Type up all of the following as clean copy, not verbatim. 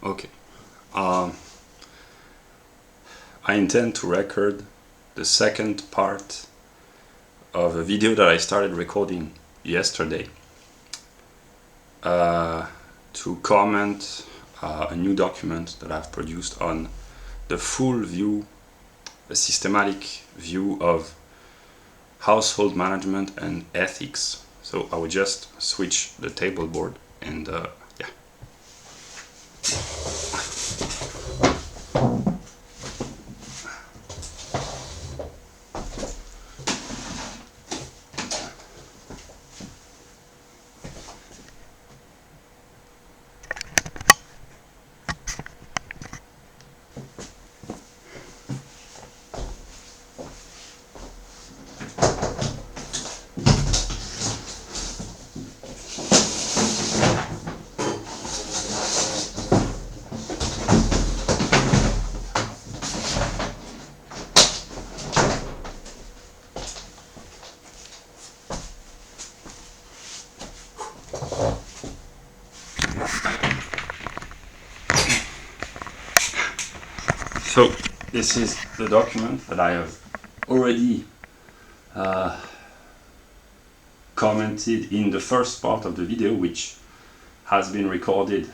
Okay. I intend to record the second part of a video that I started recording yesterday to comment a new document that I've produced on the full view, a systematic view of household management and ethics. So I will just switch the table board and yeah. So this is the document that I have already commented in the first part of the video, which has been recorded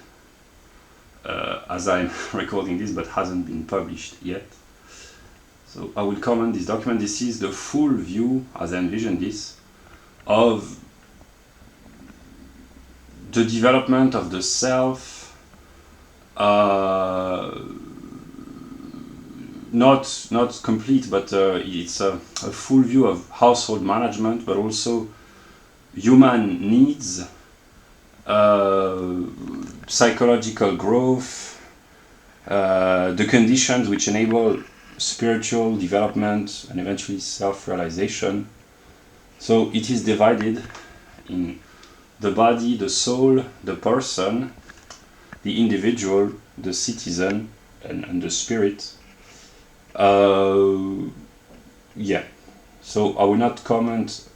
as I'm recording this, but hasn't been published yet. So I will comment this document. This is the full view, as I envision this, of the development of the self, not complete, but it's a full view of household management, but also human needs, psychological growth, the conditions which enable spiritual development and eventually self-realization. So it is divided in the body, the soul, the person, the individual, the citizen, and the spirit. Yeah, so I will not comment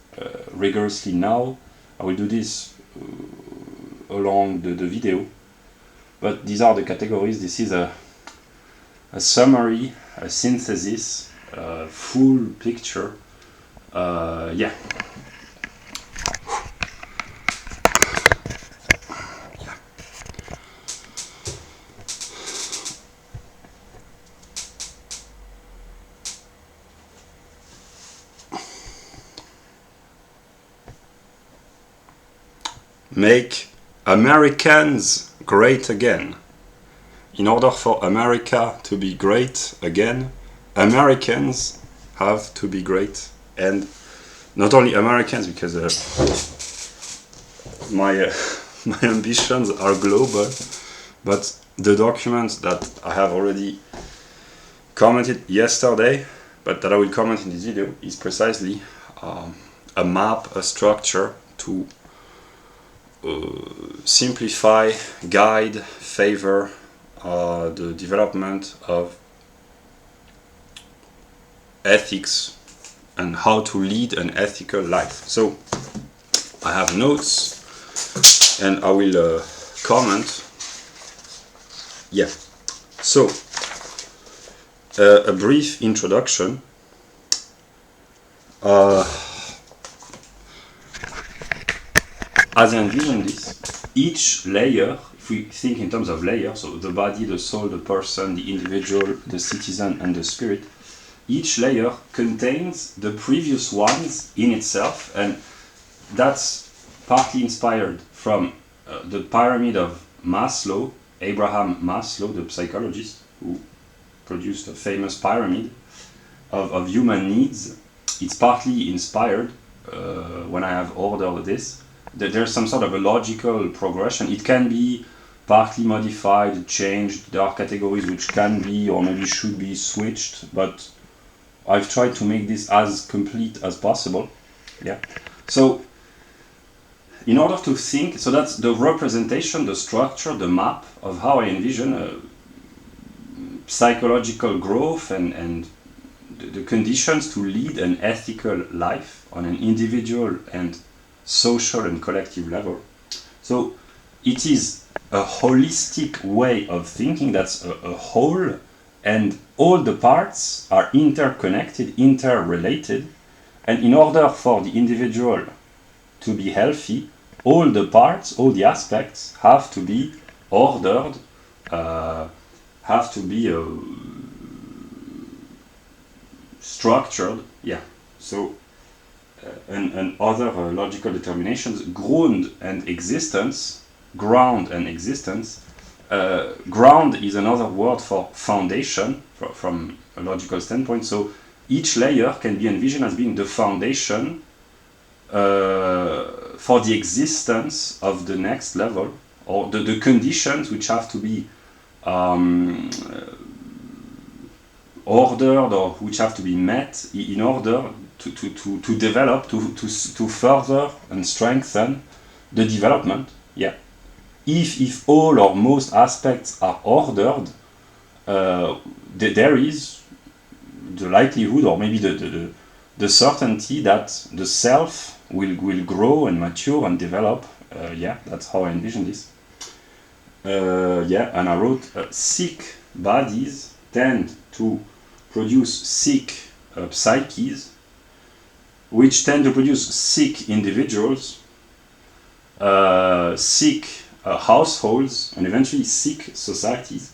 rigorously now. I will do this along the video, but these are the categories. This is a summary, a synthesis, a full picture. Yeah. Make Americans great again. In order for America to be great again, Americans have to be great. And not only Americans, because my ambitions are global, but the document that I have already commented yesterday, but that I will comment in this video, is precisely a map, a structure to simplify, guide, favor the development of ethics and how to lead an ethical life. So I have notes and I will comment. Yeah. So a brief introduction. As I envision this, each layer, if we think in terms of layers, so the body, the soul, the person, the individual, the citizen, and the spirit, each layer contains the previous ones in itself, and that's partly inspired from the pyramid of Maslow, Abraham Maslow, the psychologist who produced a famous pyramid of human needs. It's partly inspired when I have ordered this. There's some sort of a logical progression. It can be partly modified, changed. There are categories which can be or maybe should be switched, but I've tried to make this as complete as possible. Yeah. So in order to think, so that's the representation, the structure, the map of how I envision psychological growth and the conditions to lead an ethical life on an individual and social and collective level. So it is a holistic way of thinking that's a whole, and all the parts are interconnected, interrelated, and in order for the individual to be healthy, all the parts, all the aspects have to be ordered, have to be structured, yeah. So, and other logical determinations, ground and existence. Ground is another word for foundation from a logical standpoint. So each layer can be envisioned as being the foundation for the existence of the next level, or the conditions which have to be ordered, or which have to be met in order to develop, to further and strengthen the development. Yeah. If all or most aspects are ordered, there is the likelihood, or maybe the certainty, that the self will grow and mature and develop. Yeah, that's how I envision this. Yeah, and I wrote, sick bodies tend to produce sick psyches, which tend to produce sick individuals, sick households, and eventually sick societies.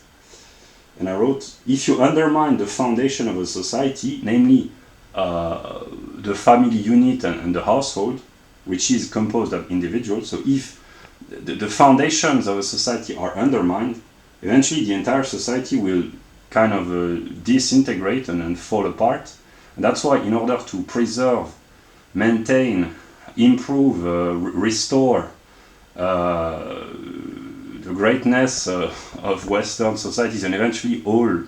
And I wrote, if you undermine the foundation of a society, namely the family unit and the household, which is composed of individuals, so if the foundations of a society are undermined, eventually the entire society will kind of disintegrate and fall apart. And that's why, in order to preserve, maintain, improve, restore the greatness of Western societies, and eventually all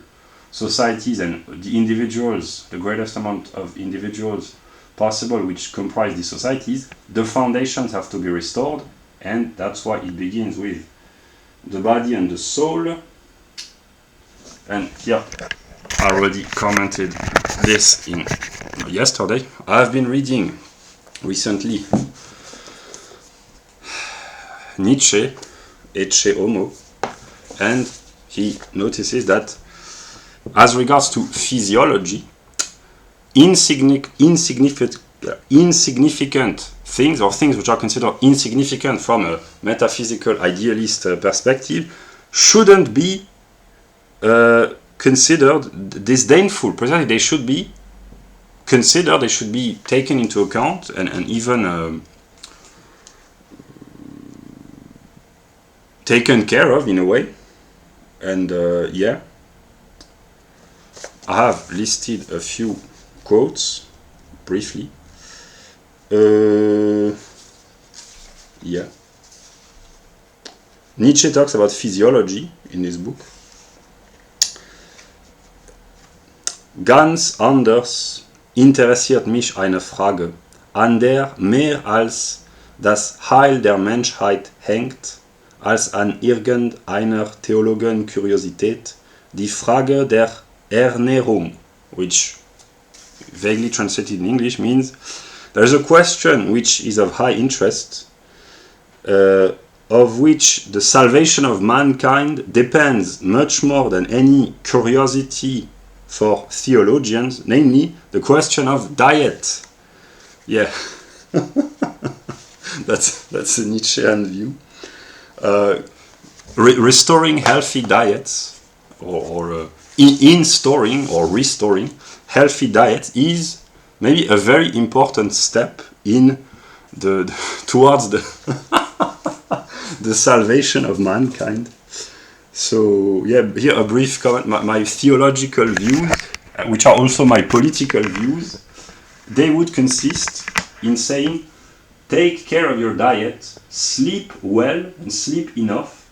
societies and the individuals, the greatest amount of individuals possible which comprise these societies, the foundations have to be restored, and that's why it begins with the body and the soul. And here, I already commented this in yesterday. I've been reading recently Nietzsche, Ecce Homo, and he notices that as regards to physiology, insignificant things, or things which are considered insignificant from a metaphysical idealist perspective, shouldn't be considered disdainful. Precisely, they should be considered, they should be taken into account, and even taken care of in a way. And yeah, I have listed a few quotes briefly. Yeah, Nietzsche talks about physiology in his book. Ganz anders interessiert mich eine Frage, an der mehr als das Heil der Menschheit hängt, als an irgendeiner Theologen-Kuriosität, die Frage der Ernährung, which vaguely translated in English means there is a question which is of high interest, of which the salvation of mankind depends much more than any curiosity for theologians, namely the question of diet. Yeah, that's a Nietzschean view. Restoring healthy diets, or storing or restoring healthy diets, is maybe a very important step in towards the the salvation of mankind. So yeah, here a brief comment. My theological views, which are also my political views, they would consist in saying, take care of your diet, sleep well and sleep enough,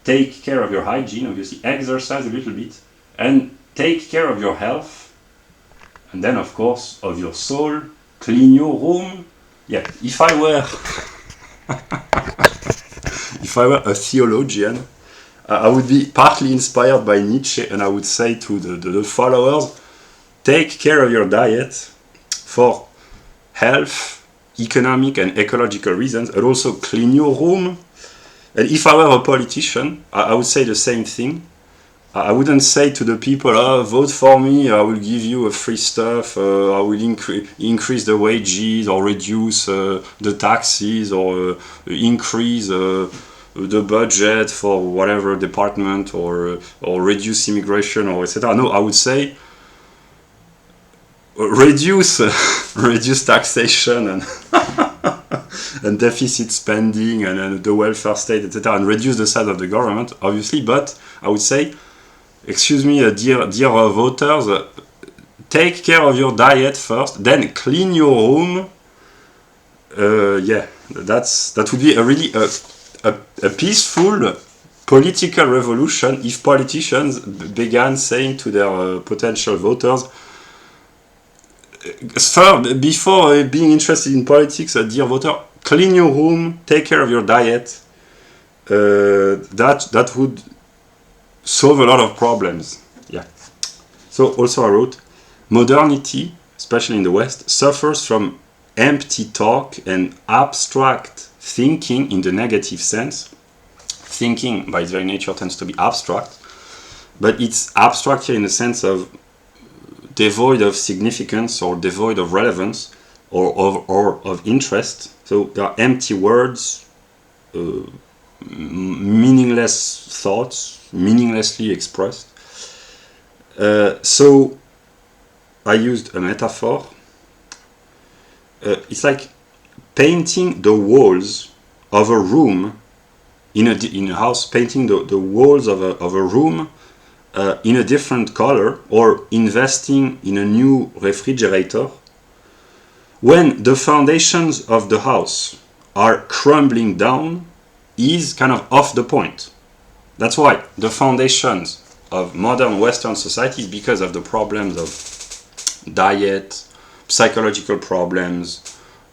take care of your hygiene, obviously exercise a little bit, and take care of your health, and then of course of your soul, clean your room. Yeah, if I were a theologian, I would be partly inspired by Nietzsche, and I would say to the followers, take care of your diet for health, economic and ecological reasons, and also clean your room, And if I were a politician, I would say the same thing. I wouldn't say to the people, oh, vote for me, I will give you a free stuff, I will increase the wages or reduce the taxes or increase the budget for whatever department or reduce immigration or etc. No, I would say reduce reduce taxation and and deficit spending and the welfare state, etc., and reduce the size of the government, obviously. But I would say, excuse me, dear voters, take care of your diet first, then clean your room. Yeah, that would be a really a peaceful political revolution if politicians began saying to their potential voters, before being interested in politics, dear voter, clean your room, take care of your diet. That would solve a lot of problems. Yeah. So also I wrote, modernity, especially in the West, suffers from empty talk and abstract thinking in the negative sense. Thinking, by its very nature, tends to be abstract, but it's abstract here in the sense of devoid of significance or devoid of relevance or of interest. So there are empty words, meaningless thoughts, meaninglessly expressed. So I used a metaphor. It's like painting the walls of a room in a house, painting the walls of a room in a different color, or investing in a new refrigerator, when the foundations of the house are crumbling down, is kind of off the point. That's why the foundations of modern Western societies, because of the problems of diet, psychological problems,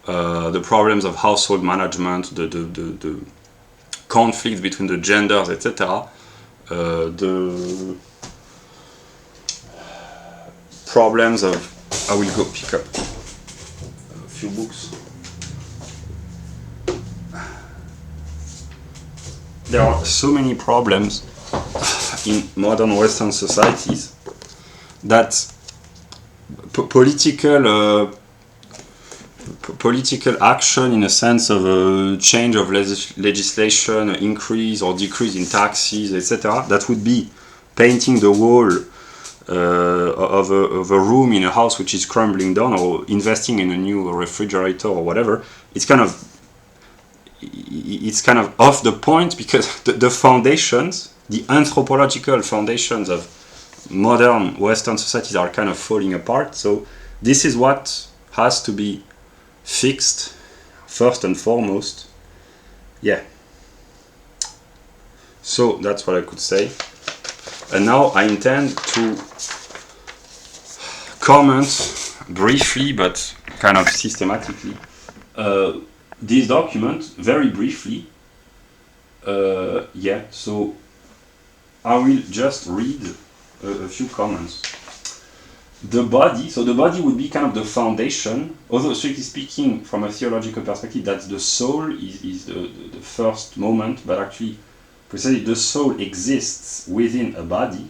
the problems of household management, the conflicts between the genders, etc., the problems of... I will go pick up a few books. There are so many problems in modern Western societies that political action, in a sense of a change of legislation, increase or decrease in taxes, etc., that would be painting the wall of a room in a house which is crumbling down, or investing in a new refrigerator or whatever. It's kind of off the point, because the foundations, the anthropological foundations of modern Western societies are kind of falling apart. So this is what has to be fixed first and foremost. Yeah. So that's what I could say. And now I intend to comment briefly, but kind of systematically, this document very briefly. Yeah, so I will just read a few comments. The body, so the body would be kind of the foundation, although strictly speaking, from a theological perspective, that the soul is the first moment, but actually, precisely, the soul exists within a body.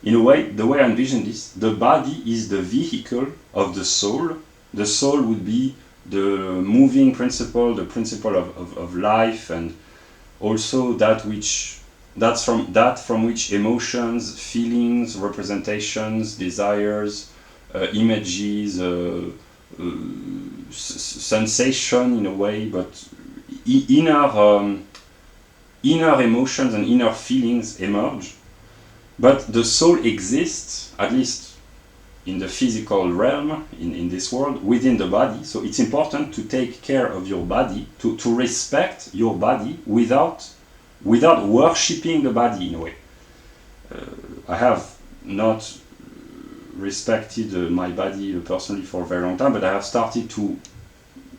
In a way, the way I envision this, the body is the vehicle of the soul. The soul would be the moving principle, the principle of life, and also that's from which emotions, feelings, representations, desires, images, sensation in a way, but inner emotions and inner feelings emerge. But the soul exists, at least in the physical realm, in this world, within the body. So it's important to take care of your body, to respect your body without worshipping the body in a way. I have not respected my body personally for a very long time, but I have started to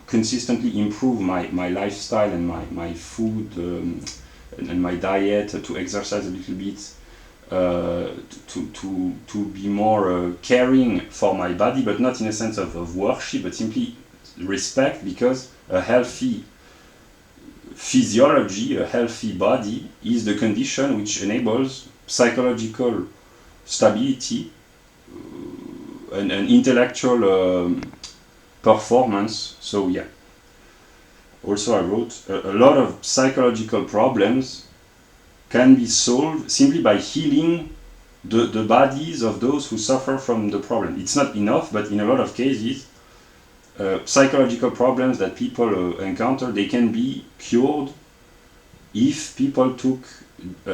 consistently improve my lifestyle and my food and my diet, to exercise a little bit, to be more caring for my body, but not in a sense of worship, but simply respect, because a healthy physiology, a healthy body, is the condition which enables psychological stability and intellectual performance. So yeah. Also I wrote, a lot of psychological problems can be solved simply by healing the bodies of those who suffer from the problem. It's not enough, but in a lot of cases, psychological problems that people encounter, they can be cured if people took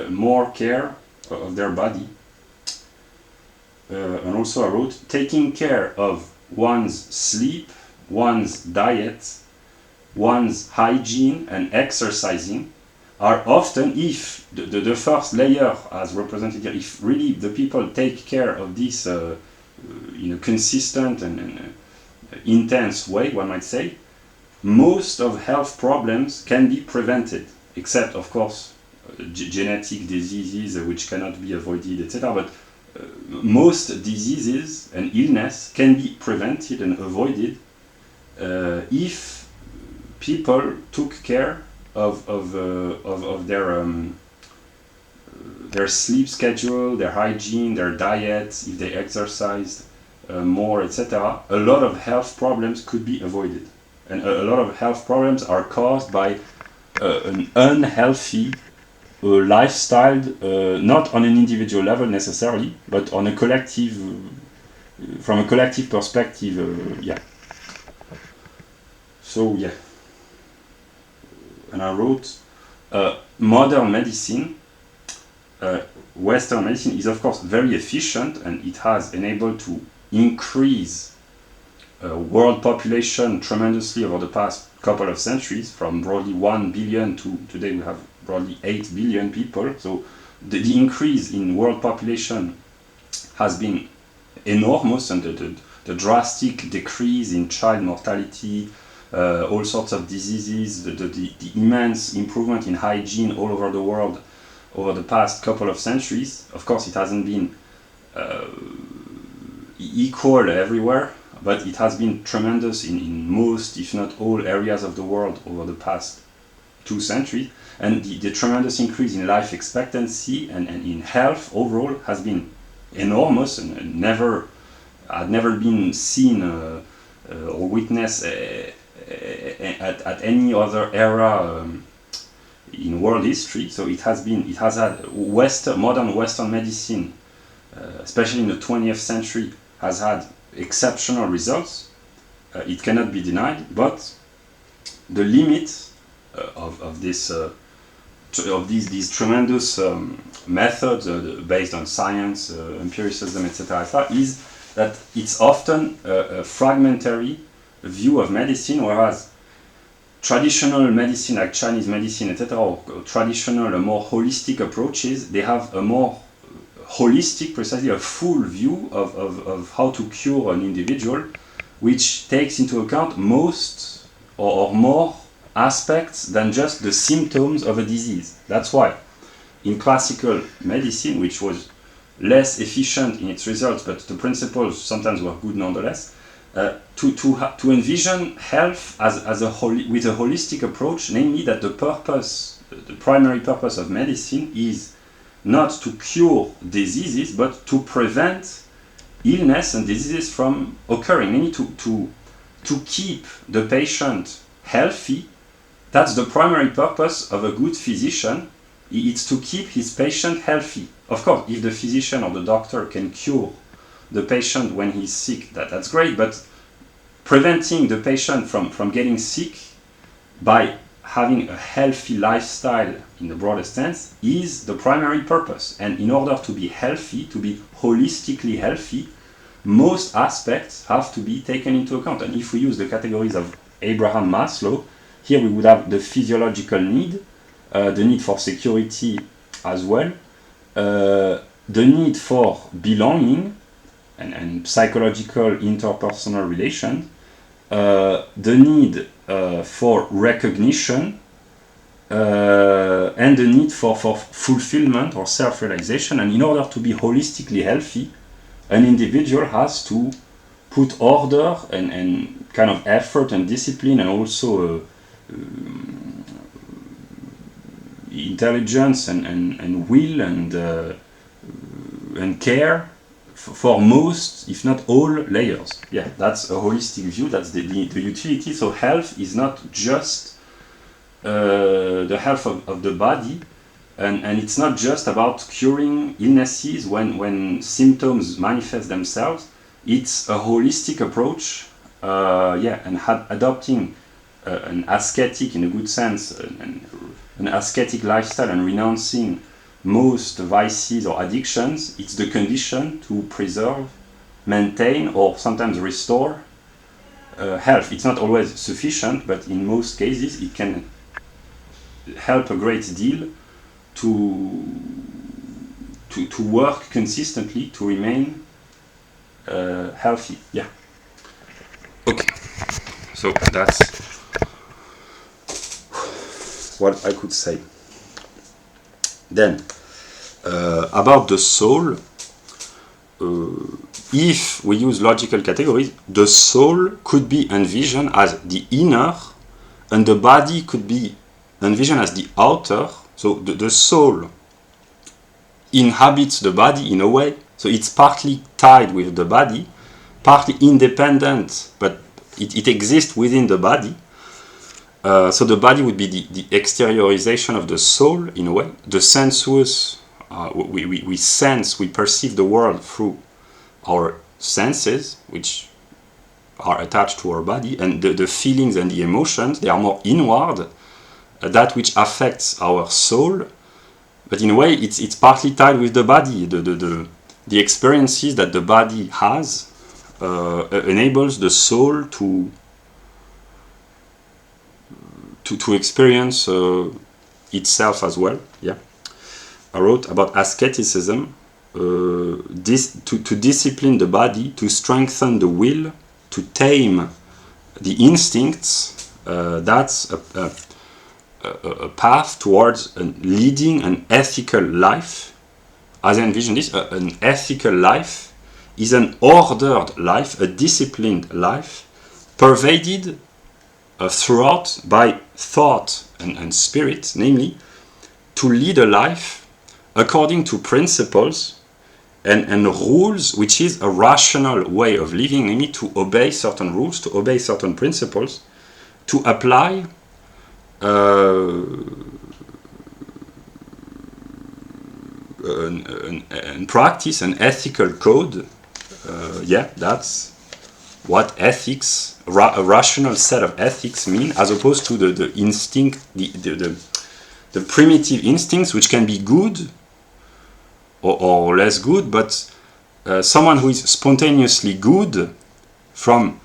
more care of their body. And also I wrote, taking care of one's sleep, one's diet, one's hygiene and exercising are often, if the first layer as represented here, if really the people take care of this in a consistent and intense way, one might say, most of health problems can be prevented, except of course genetic diseases which cannot be avoided, etc. But most diseases and illness can be prevented and avoided if people took care of their sleep schedule, their hygiene, their diet, if they exercised more, etc. A lot of health problems could be avoided. And a lot of health problems are caused by an unhealthy lifestyle, not on an individual level necessarily, but on a collective, from a collective perspective, yeah. So yeah. And I wrote, modern medicine, Western medicine is of course very efficient, and it has enabled to increase world population tremendously over the past couple of centuries, from broadly 1 billion to today we have broadly 8 billion people. So the increase in world population has been enormous, and the drastic decrease in child mortality, all sorts of diseases, the immense improvement in hygiene all over the world over the past couple of centuries. Of course, it hasn't been equal everywhere, but it has been tremendous in most, if not all, areas of the world over the past 2 centuries. And the tremendous increase in life expectancy and in health overall has been enormous and had never been seen or witnessed at any other era in world history. So it has had modern Western medicine, especially in the 20th century, has had exceptional results. It cannot be denied, but the limit of these tremendous methods based on science, empiricism, etc., is that it's often a fragmentary view of medicine, whereas traditional medicine like Chinese medicine, etc., or traditional, more holistic approaches, they have a more holistic, precisely a full view of how to cure an individual, which takes into account most or more aspects than just the symptoms of a disease. That's why in classical medicine, which was less efficient in its results, but the principles sometimes were good nonetheless, to envision health with a holistic approach, namely that the primary purpose of medicine is not to cure diseases, but to prevent illness and diseases from occurring, meaning to keep the patient healthy. That's the primary purpose of a good physician. It's to keep his patient healthy. Of course, if the physician or the doctor can cure the patient when he's sick, that's great, but preventing the patient from getting sick by having a healthy lifestyle in the broadest sense is the primary purpose. And in order to be healthy, to be holistically healthy, most aspects have to be taken into account. And if we use the categories of Abraham Maslow, here we would have the physiological need, the need for security as well, the need for belonging and psychological interpersonal relations, the need for recognition, and the need for fulfillment or self-realization. And in order to be holistically healthy, an individual has to put order and kind of effort and discipline, and also intelligence and will and care for most, if not all, layers. Yeah, that's a holistic view. That's the utility. So health is not just the health of the body, and it's not just about curing illnesses when symptoms manifest themselves. It's a holistic approach, and adopting an ascetic, in a good sense, an ascetic lifestyle and renouncing most vices or addictions. It's the condition to preserve, maintain, or sometimes restore health. It's not always sufficient, but in most cases it can help a great deal to work consistently to remain healthy. Yeah. Okay. So that's what I could say. Then, about the soul, if we use logical categories, the soul could be envisioned as the inner, and the body could be envisioned as the outer. So the soul inhabits the body in a way, so it's partly tied with the body, partly independent, but it exists within the body. So the body would be the exteriorization of the soul in a way. The sensuous, we sense, we perceive the world through our senses, which are attached to our body, and the feelings and the emotions, they are more inward, that which affects our soul. But in a way, it's partly tied with the body. The experiences that the body has enables the soul to experience itself as well. Yeah, I wrote about asceticism, to discipline the body, to strengthen the will, to tame the instincts. That's a path towards leading an ethical life. As I envision this, an ethical life is an ordered life, a disciplined life, pervaded throughout by thought and spirit, namely, to lead a life according to principles and rules, which is a rational way of living, namely to obey certain rules, to obey certain principles, to apply and practice an ethical code. That's what ethics, a rational set of ethics mean, as opposed to the instinct, the primitive instincts, which can be good or less good, but someone who is spontaneously good from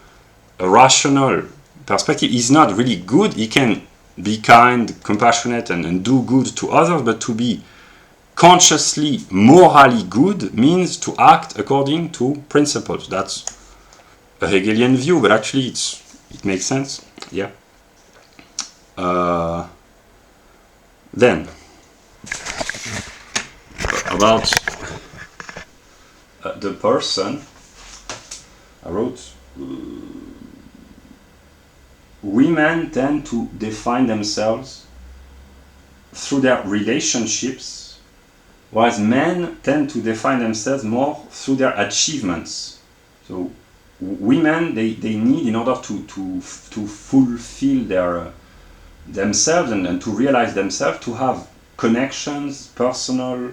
a rational perspective is not really good. He can be kind, compassionate, and do good to others, but to be consciously, morally good means to act according to principles. That's a Hegelian view, but actually it makes sense. Yeah. Then about the person, I wrote, women tend to define themselves through their relationships, whereas men tend to define themselves more through their achievements. So women, they need, in order to fulfill themselves and to realize themselves, to have connections, personal,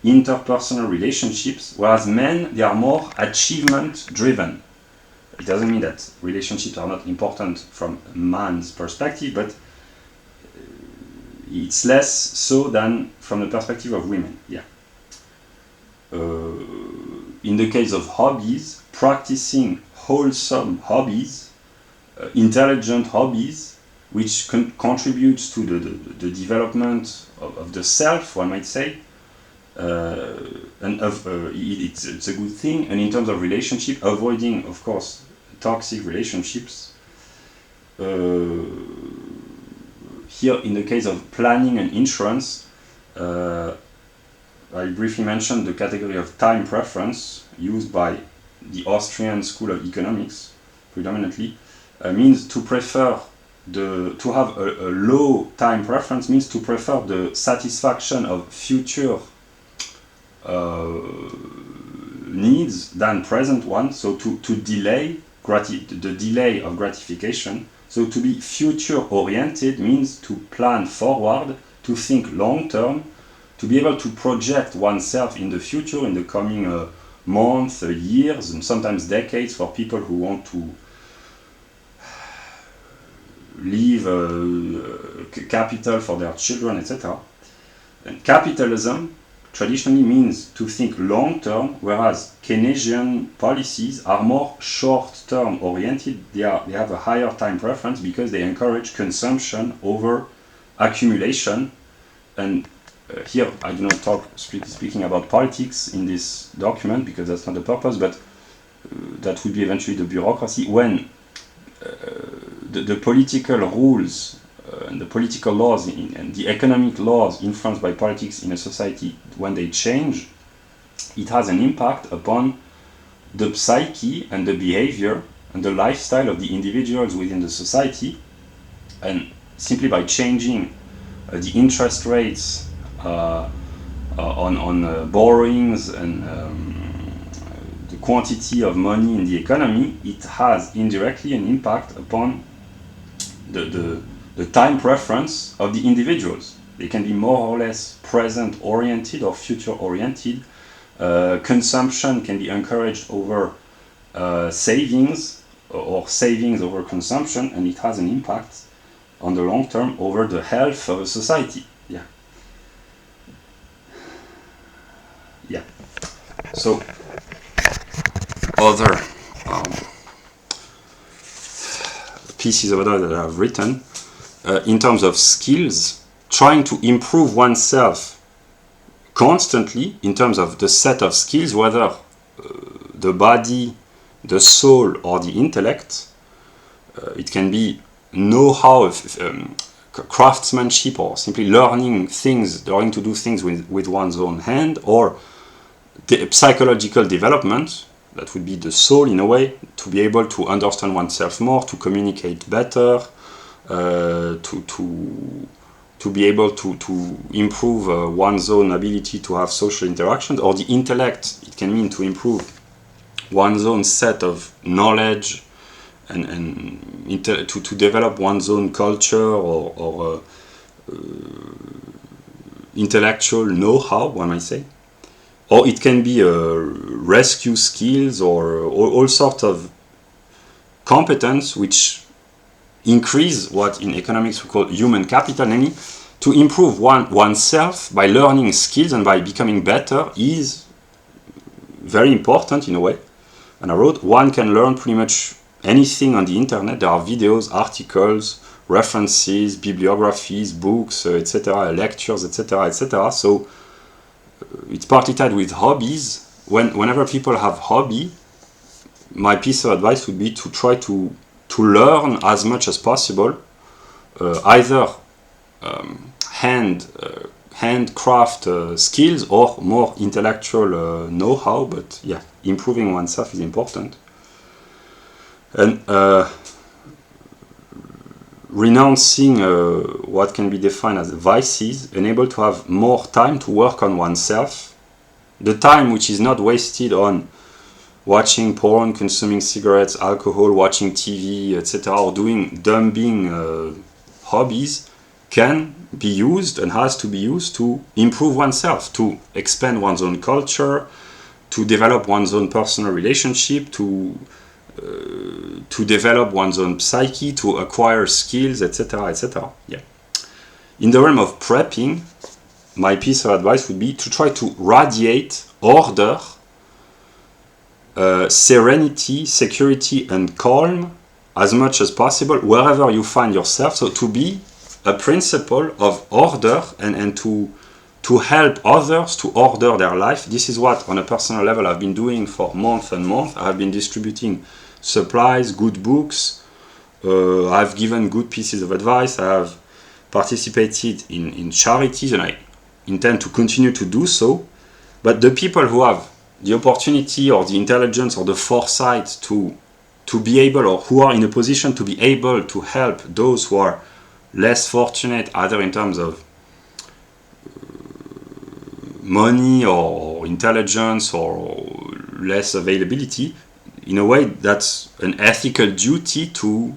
interpersonal relationships, whereas men, they are more achievement driven. It doesn't mean that relationships are not important from a man's perspective, but it's less so than from the perspective of women. Yeah. In the case of hobbies, practicing wholesome hobbies, intelligent hobbies, which contributes to the development of the self, one might say, and it's a good thing. And in terms of relationship, avoiding, of course, toxic relationships. Here, in the case of planning and insurance, I briefly mentioned the category of time preference used by the Austrian School of Economics, predominantly, means to prefer to have a low time preference means to prefer the satisfaction of future needs than present ones. So to delay the delay of gratification. So to be future oriented means to plan forward, to think long term, to be able to project oneself in the future, in the coming months, years, and sometimes decades for people who want to leave capital for their children, etc. And capitalism traditionally means to think long term, whereas Keynesian policies are more short term oriented. They have a higher time preference because they encourage consumption over accumulation. And here I do not talk strictly speaking about politics in this document because that's not the purpose, but that would be eventually the bureaucracy. When the political rules and the political laws and the economic laws influenced by politics in a society, when they change, it has an impact upon the psyche and the behavior and the lifestyle of the individuals within the society. And simply by changing the interest rates on borrowings and the quantity of money in the economy, it has indirectly an impact upon the time preference of the individuals. They can be more or less present oriented or future oriented. Consumption can be encouraged over savings or savings over consumption, and it has an impact on the long term over the health of a society. Yeah. So other pieces of advice that I have written in terms of skills, trying to improve oneself constantly in terms of the set of skills, whether the body, the soul, or the intellect. It can be know-how, craftsmanship, or simply learning to do things with one's own hand, or the psychological development. That would be the soul in a way, to be able to understand oneself more, to communicate better, to be able to improve one's own ability to have social interactions. Or the intellect, it can mean to improve one's own set of knowledge and to develop one's own culture or intellectual know-how, one might say. Or it can be rescue skills or all sorts of competence which increase what in economics we call human capital, namely to improve oneself by learning skills and by becoming better is very important in a way. And I wrote, one can learn pretty much anything on the internet. There are videos, articles, references, bibliographies, books, etc., lectures, etc., etc. So it's partly tied with hobbies. Whenever people have hobby, my piece of advice would be to try to learn as much as possible, either handcraft skills or more intellectual know-how. But yeah, improving oneself is important. And renouncing what can be defined as vices, enable to have more time to work on oneself. The time which is not wasted on watching porn, consuming cigarettes, alcohol, watching TV, etc., or doing dumping hobbies, can be used and has to be used to improve oneself, to expand one's own culture, to develop one's own personal relationship, to develop one's own psyche, to acquire skills, etc., etc. Yeah. In the realm of prepping, my piece of advice would be to try to radiate order, serenity, security, and calm as much as possible wherever you find yourself. So to be a principle of order and to help others to order their life. This is what, on a personal level, I've been doing for months and months. I have been distributing supplies, good books. I've given good pieces of advice. I have participated in charities, and I intend to continue to do so. But the people who have the opportunity or the intelligence or the foresight to to be able, or who are in a position to be able to help those who are less fortunate, either in terms of money or intelligence or less availability, in a way that's an ethical duty to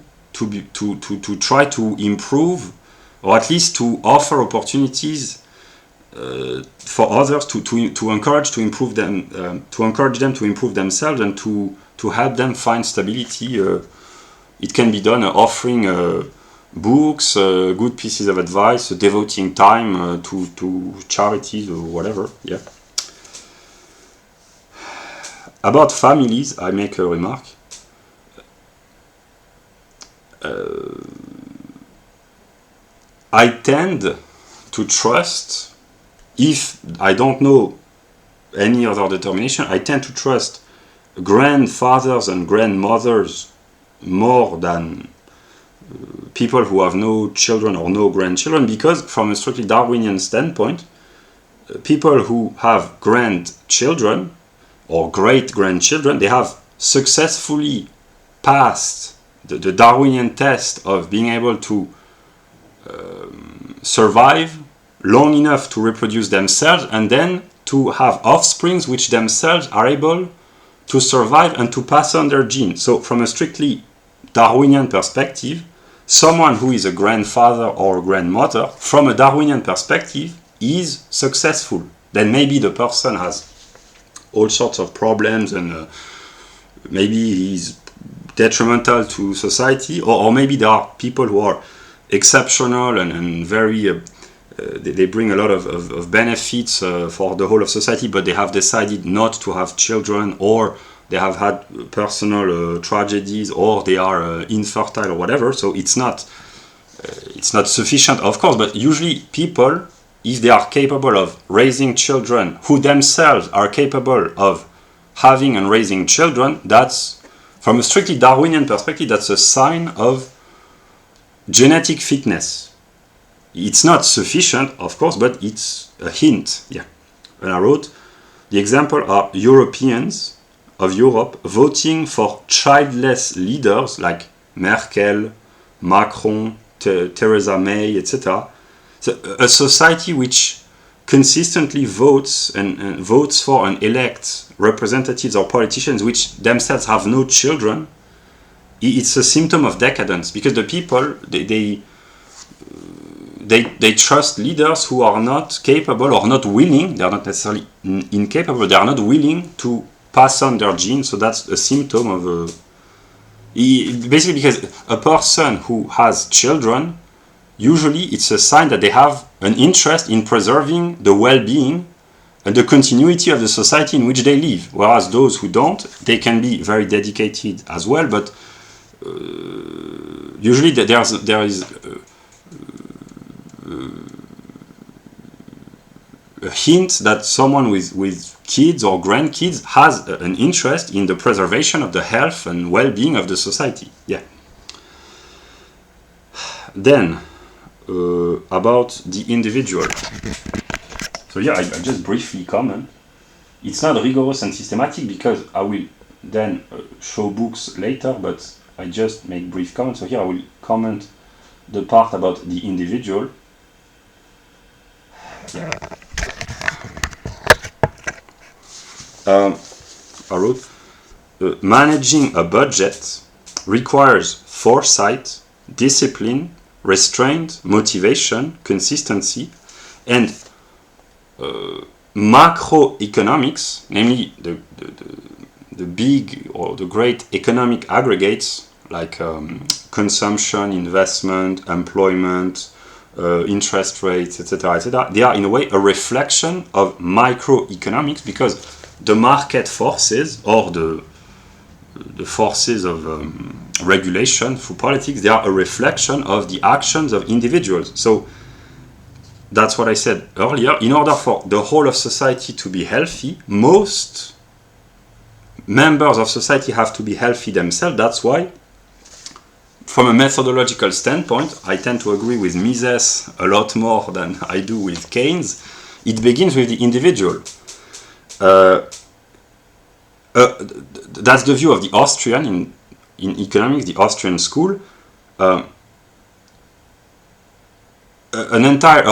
try to improve, or at least to offer opportunities for others to encourage to improve them, to encourage them to improve themselves, and to help them find stability. It can be done offering books, good pieces of advice, devoting time to charities or whatever. Yeah. About families, I make a remark. I tend to trust, if I don't know any other determination, I tend to trust grandfathers and grandmothers more than people who have no children or no grandchildren, because from a strictly Darwinian standpoint, people who have grandchildren or great-grandchildren, they have successfully passed the Darwinian test of being able to survive long enough to reproduce themselves, and then to have offsprings which themselves are able to survive and to pass on their genes. So from a strictly Darwinian perspective, someone who is a grandfather or a grandmother, from a Darwinian perspective, is successful. Then maybe the person has all sorts of problems, and maybe he's detrimental to society, or maybe there are people who are exceptional and very they bring a lot of benefits for the whole of society, but they have decided not to have children, or they have had personal tragedies, or they are infertile or whatever. So it's not sufficient, of course, but usually people, if they are capable of raising children who themselves are capable of having and raising children, that's, from a strictly Darwinian perspective, that's a sign of genetic fitness. It's not sufficient, of course, but it's a hint. Yeah. And I wrote, the example are Europeans of Europe voting for childless leaders like Merkel, Macron, Theresa May, etc. So a society which consistently votes and votes for and elects representatives or politicians which themselves have no children, it's a symptom of decadence, because the people, they trust leaders who are not capable or not willing, they are not necessarily incapable, they are not willing to pass on their genes. So that's a symptom of basically, because a person who has children, usually it's a sign that they have an interest in preserving the well-being and the continuity of the society in which they live. Whereas those who don't, they can be very dedicated as well, but usually there is a hint that someone with kids or grandkids has an interest in the preservation of the health and well-being of the society. Yeah. Then about the individual. So yeah, I just briefly comment. It's not rigorous and systematic, because I will then show books later, but I just make brief comments. So here I will comment the part about the individual. I wrote, managing a budget requires foresight, discipline, restraint, motivation, consistency, and macroeconomics, namely the big or the great economic aggregates like consumption, investment, employment, interest rates, etc., etc. They are in a way a reflection of microeconomics, because the market forces, or the forces of regulation through politics, they are a reflection of the actions of individuals. So that's what I said earlier. In order for the whole of society to be healthy, most members of society have to be healthy themselves. That's why, from a methodological standpoint, I tend to agree with Mises a lot more than I do with Keynes. It begins with the individual. That's the view of the Austrian in economics, the Austrian school, a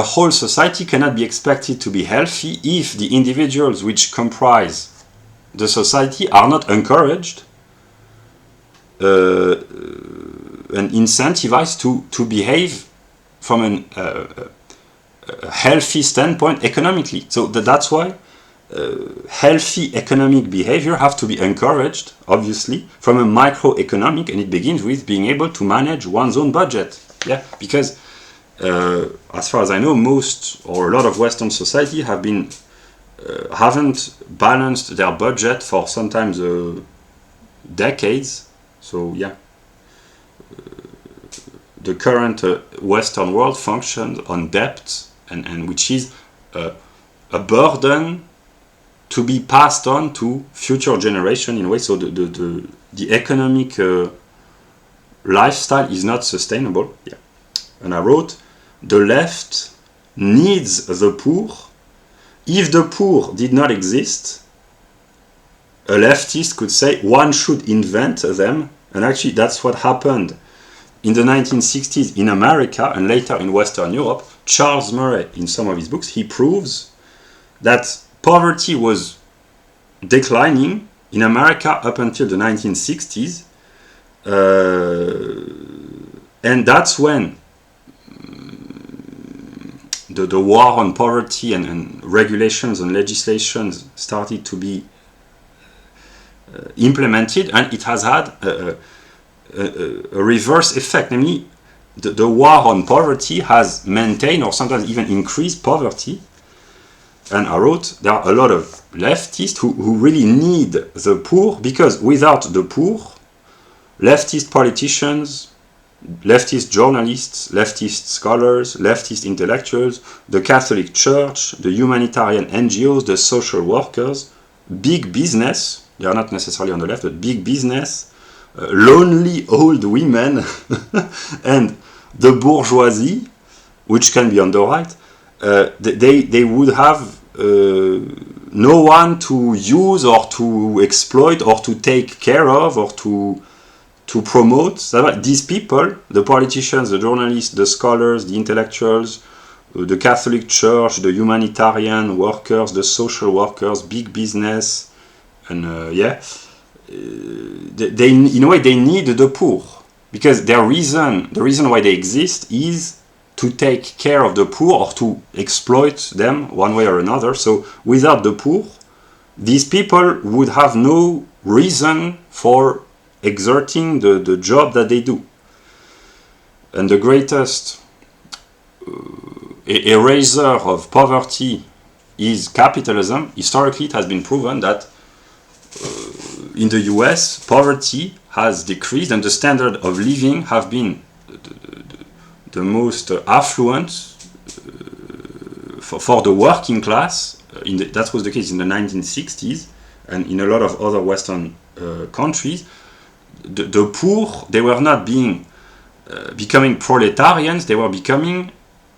whole society cannot be expected to be healthy if the individuals which comprise the society are not encouraged and incentivized to behave from a healthy standpoint economically. So that's why healthy economic behavior have to be encouraged, obviously, from a microeconomic, and it begins with being able to manage one's own budget. Yeah, because as far as I know, most or a lot of Western society haven't balanced their budget for sometimes decades. So yeah, the current Western world functions on debt, and which is a burden to be passed on to future generation in a way. So the economic lifestyle is not sustainable. Yeah, and I wrote, the left needs the poor. If the poor did not exist, a leftist could say one should invent them, and actually that's what happened in the 1960s in America and later in Western Europe. Charles Murray, in some of his books, he proves that poverty was declining in America up until the 1960s, and that's when the war on poverty and regulations and legislations started to be implemented, and it has had a reverse effect, namely the war on poverty has maintained or sometimes even increased poverty. And I wrote, there are a lot of leftists who really need the poor, because without the poor, leftist politicians, leftist journalists, leftist scholars, leftist intellectuals, the Catholic Church, the humanitarian NGOs, the social workers, big business, they are not necessarily on the left, but big business, lonely old women, and the bourgeoisie, which can be on the right, they would have no one to use or to exploit or to take care of or to promote. These people, the politicians, the journalists, the scholars, the intellectuals, the Catholic Church, the humanitarian workers, the social workers, big business, and they in a way they need the poor, because the reason why they exist is to take care of the poor or to exploit them one way or another. So without the poor, these people would have no reason for exerting the job that they do. And the greatest eraser of poverty is capitalism. Historically, it has been proven that in the US, poverty has decreased and the standard of living have been the most affluent for the working class. That was the case in the 1960s, and in a lot of other Western countries. The poor, they were not becoming proletarians, they were becoming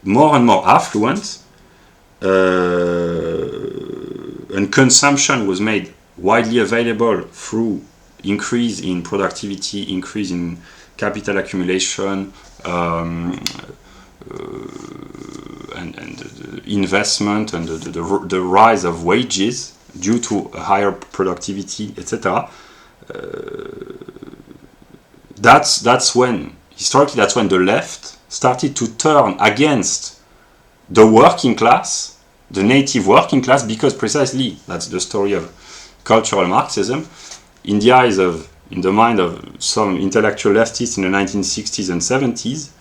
more and more affluent, and consumption was made widely available through increase in productivity, increase in capital accumulation, and investment, and the rise of wages due to higher productivity, etc. That's when the left started to turn against the working class, the native working class, because precisely that's the story of cultural Marxism. In the mind of some intellectual leftists in the 1960s and 70s,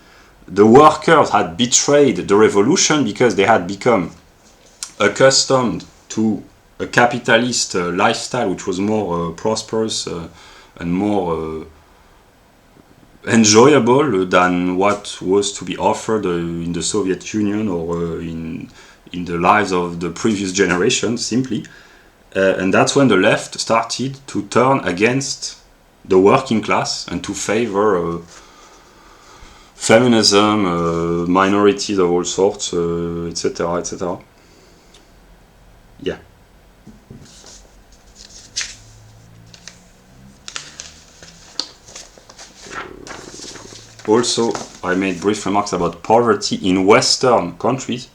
the workers had betrayed the revolution because they had become accustomed to a capitalist lifestyle which was more prosperous and more enjoyable than what was to be offered in the Soviet Union or in the lives of the previous generation, simply. And that's when the left started to turn against the working class and to favor feminism, minorities of all sorts, etc., etc. Yeah. also I made brief remarks about poverty in Western countries.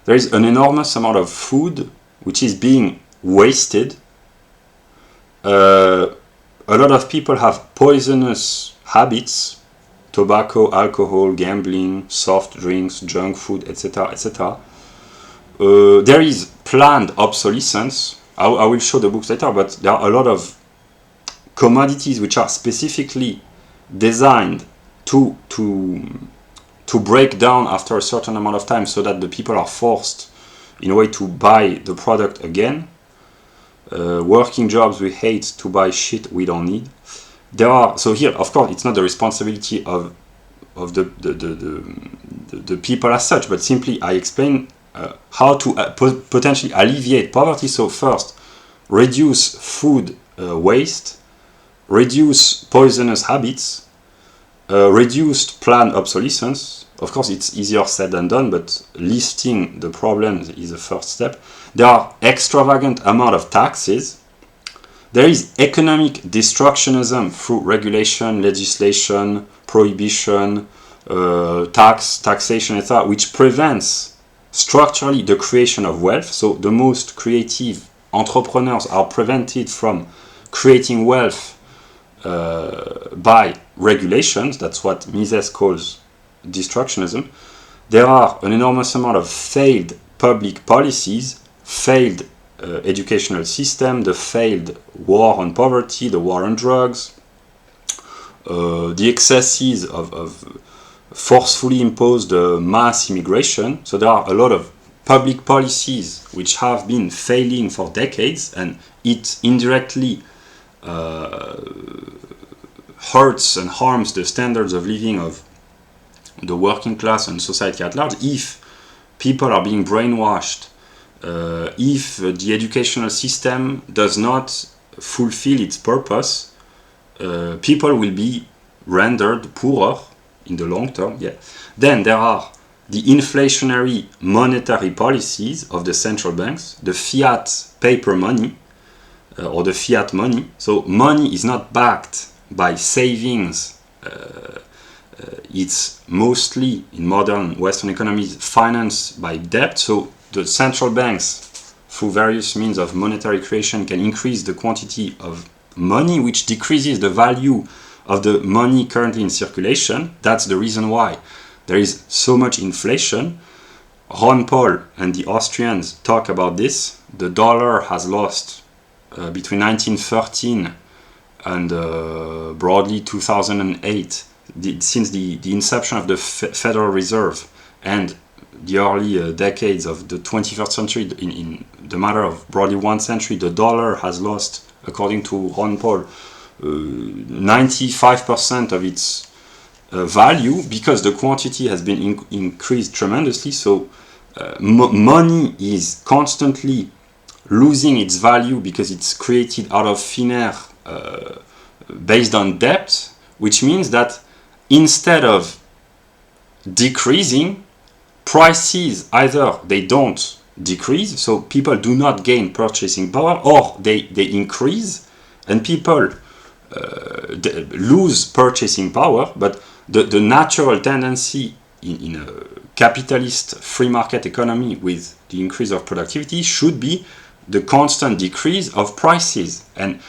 There is an enormous amount of food which is being wasted. A lot of people have poisonous habits: tobacco, alcohol, gambling, soft drinks, junk food, etc., etc. There is planned obsolescence. I will show the books later, but there are a lot of commodities which are specifically designed to break down after a certain amount of time, so that the people are forced in a way to buy the product again. Working jobs we hate to buy shit we don't need. So here, of course, it's not the responsibility of the people as such, but simply I explain how to potentially alleviate poverty. So first, reduce food waste, reduce poisonous habits, reduced planned obsolescence. Of course, it's easier said than done, but listing the problems is a first step. There are extravagant amount of taxes. There is economic destructionism through regulation, legislation, prohibition, taxation, etc., which prevents structurally the creation of wealth. So the most creative entrepreneurs are prevented from creating wealth by regulations. That's what Mises calls destructionism. There are an enormous amount of failed public policies, failed educational system, the failed war on poverty, the war on drugs, the excesses of forcefully imposed mass immigration. So there are a lot of public policies which have been failing for decades, and it indirectly hurts and harms the standards of living of the working class and society at large. If people are being brainwashed, if the educational system does not fulfill its purpose, people will be rendered poorer in the long term. Then there are the inflationary monetary policies of the central banks, the fiat paper money, or the fiat money. So money is not backed by savings. It's mostly, in modern Western economies, financed by debt. So the central banks, through various means of monetary creation, can increase the quantity of money, which decreases the value of the money currently in circulation. That's the reason why there is so much inflation. Ron Paul and the Austrians talk about this. The dollar has lost between 1913 and broadly 2008, since the inception of the Federal Reserve and the early decades of the 21st century, in the matter of broadly 1 century, the dollar has lost, according to Ron Paul, 95% of its value, because the quantity has been increased tremendously. So money is constantly losing its value because it's created out of thin air, based on debt, which means that instead of decreasing, prices either they don't decrease, so people do not gain purchasing power, or they increase and people lose purchasing power. But the natural tendency in a capitalist free market economy with the increase of productivity should be the constant decrease of prices. And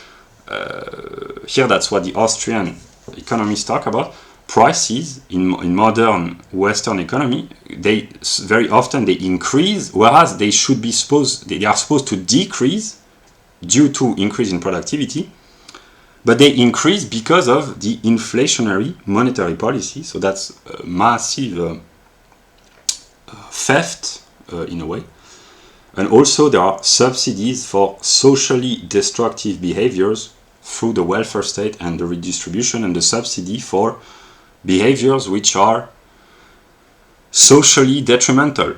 here that's what the Austrian economists talk about. Prices in modern Western economy, they very often they increase, whereas they are supposed to decrease due to increase in productivity, but they increase because of the inflationary monetary policy. So that's a massive theft in a way. And also there are subsidies for socially destructive behaviors through the welfare state and the redistribution, and the subsidy for behaviors which are socially detrimental.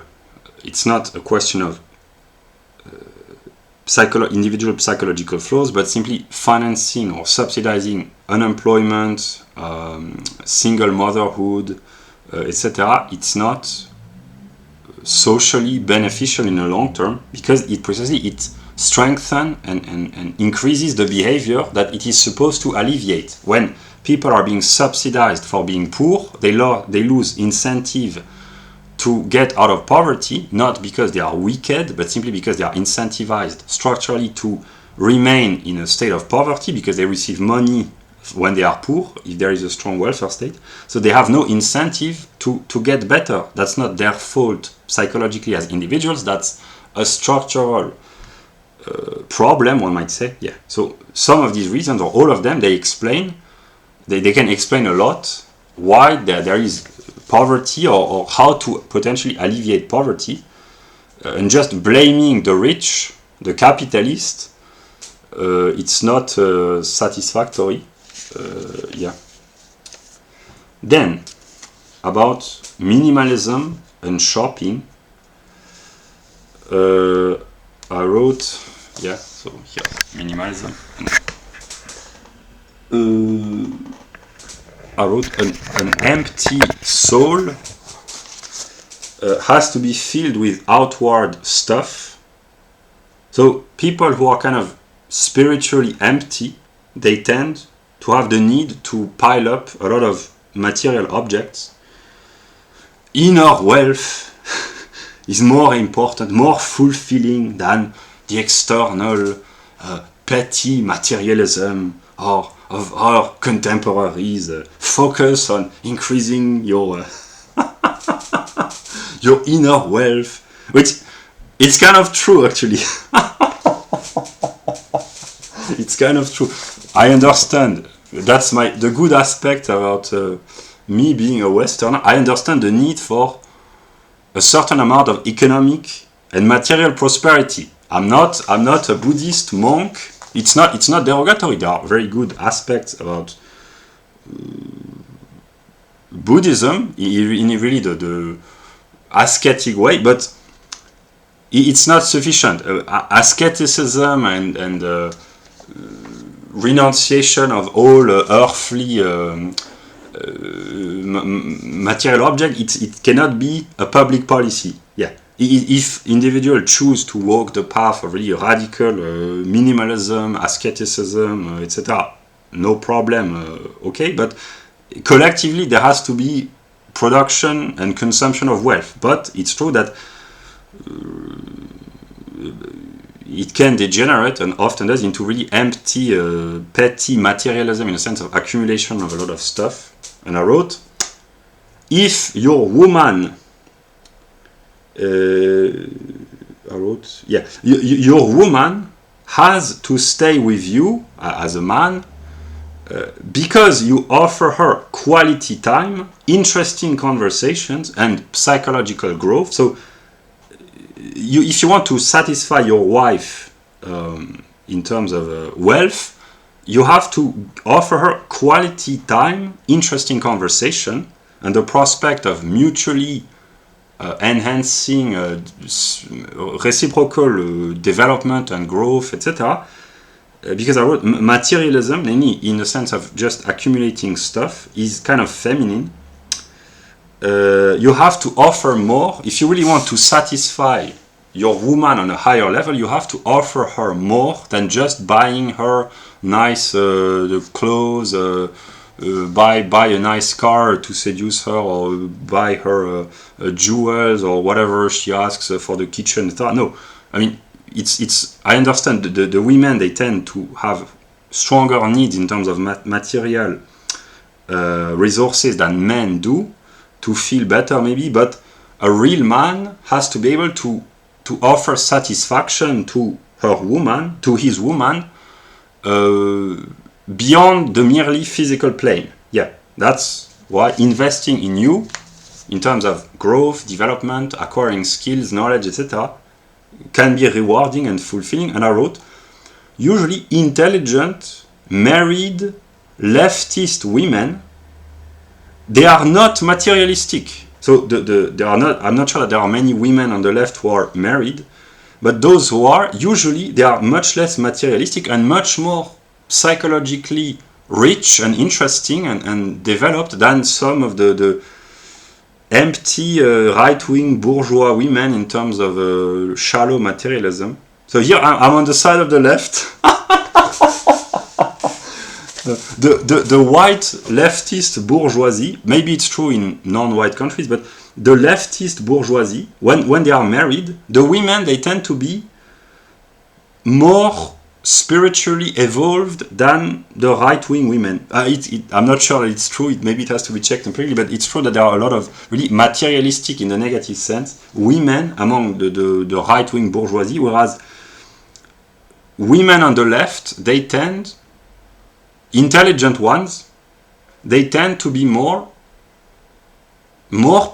It's not a question of individual psychological flaws, but simply financing or subsidizing unemployment, single motherhood, etc. It's not socially beneficial in the long term, because it strengthens and increases the behavior that it is supposed to alleviate. When people are being subsidized for being poor, they lose incentive to get out of poverty, not because they are wicked, but simply because they are incentivized structurally to remain in a state of poverty because they receive money when they are poor, if there is a strong welfare state. So they have no incentive to get better. That's not their fault psychologically as individuals. That's a structural problem, one might say. Yeah. So some of these reasons, or all of them, they can explain a lot why there is poverty or how to potentially alleviate poverty. And just blaming the rich, the capitalist, it's not satisfactory. Yeah. Then, about minimalism and shopping, I wrote, yeah, so here, minimalism. I wrote an empty soul has to be filled with outward stuff. So people who are kind of spiritually empty, they tend to have the need to pile up a lot of material objects. Inner wealth is more important, more fulfilling than the external petty materialism of our contemporaries. Focus on increasing your your inner wealth, which it's kind of true actually. It's kind of true. I understand. That's the good aspect about me being a Westerner. I understand the need for a certain amount of economic and material prosperity. I'm not a Buddhist monk. It's not derogatory. There are very good aspects about Buddhism in really the ascetic way, but it's not sufficient. Asceticism and renunciation of all earthly material object, it cannot be a public policy. Yeah, if individuals choose to walk the path of really radical minimalism, asceticism, etc., no problem. Okay, but collectively there has to be production and consumption of wealth. But it's true that it can degenerate, and often does, into really empty, petty materialism in a sense of accumulation of a lot of stuff. And I wrote, if your woman, your woman has to stay with you as a man because you offer her quality time, interesting conversations, and psychological growth. So if you want to satisfy your wife in terms of wealth, you have to offer her quality time, interesting conversation, and the prospect of mutually enhancing reciprocal development and growth, etc. Because I wrote materialism, namely in the sense of just accumulating stuff, is kind of feminine. You have to offer more. If you really want to satisfy your woman on a higher level, you have to offer her more than just buying her nice clothes, buy a nice car to seduce her, or buy her jewels or whatever she asks for the kitchen. No, I mean, it's. I understand the women, they tend to have stronger needs in terms of material resources than men do, to feel better maybe, but a real man has to be able to offer satisfaction to her woman, to his woman, beyond the merely physical plane. Yeah, that's why investing in you, in terms of growth, development, acquiring skills, knowledge, etc., can be rewarding and fulfilling. And I wrote, usually intelligent, married, leftist women, they are not materialistic. So there are not. I'm not sure that there are many women on the left who are married, but those who are, usually they are much less materialistic and much more psychologically rich and interesting and developed than some of the empty right-wing bourgeois women in terms of shallow materialism. So here I'm on the side of the left. The white leftist bourgeoisie, maybe it's true in non-white countries, but the leftist bourgeoisie, when they are married, the women, they tend to be more spiritually evolved than the right-wing women. I'm not sure it's true, maybe it has to be checked empirically, but it's true that there are a lot of really materialistic, in the negative sense, women among the right-wing bourgeoisie, whereas women on the left, they tend, intelligent ones, they tend to be more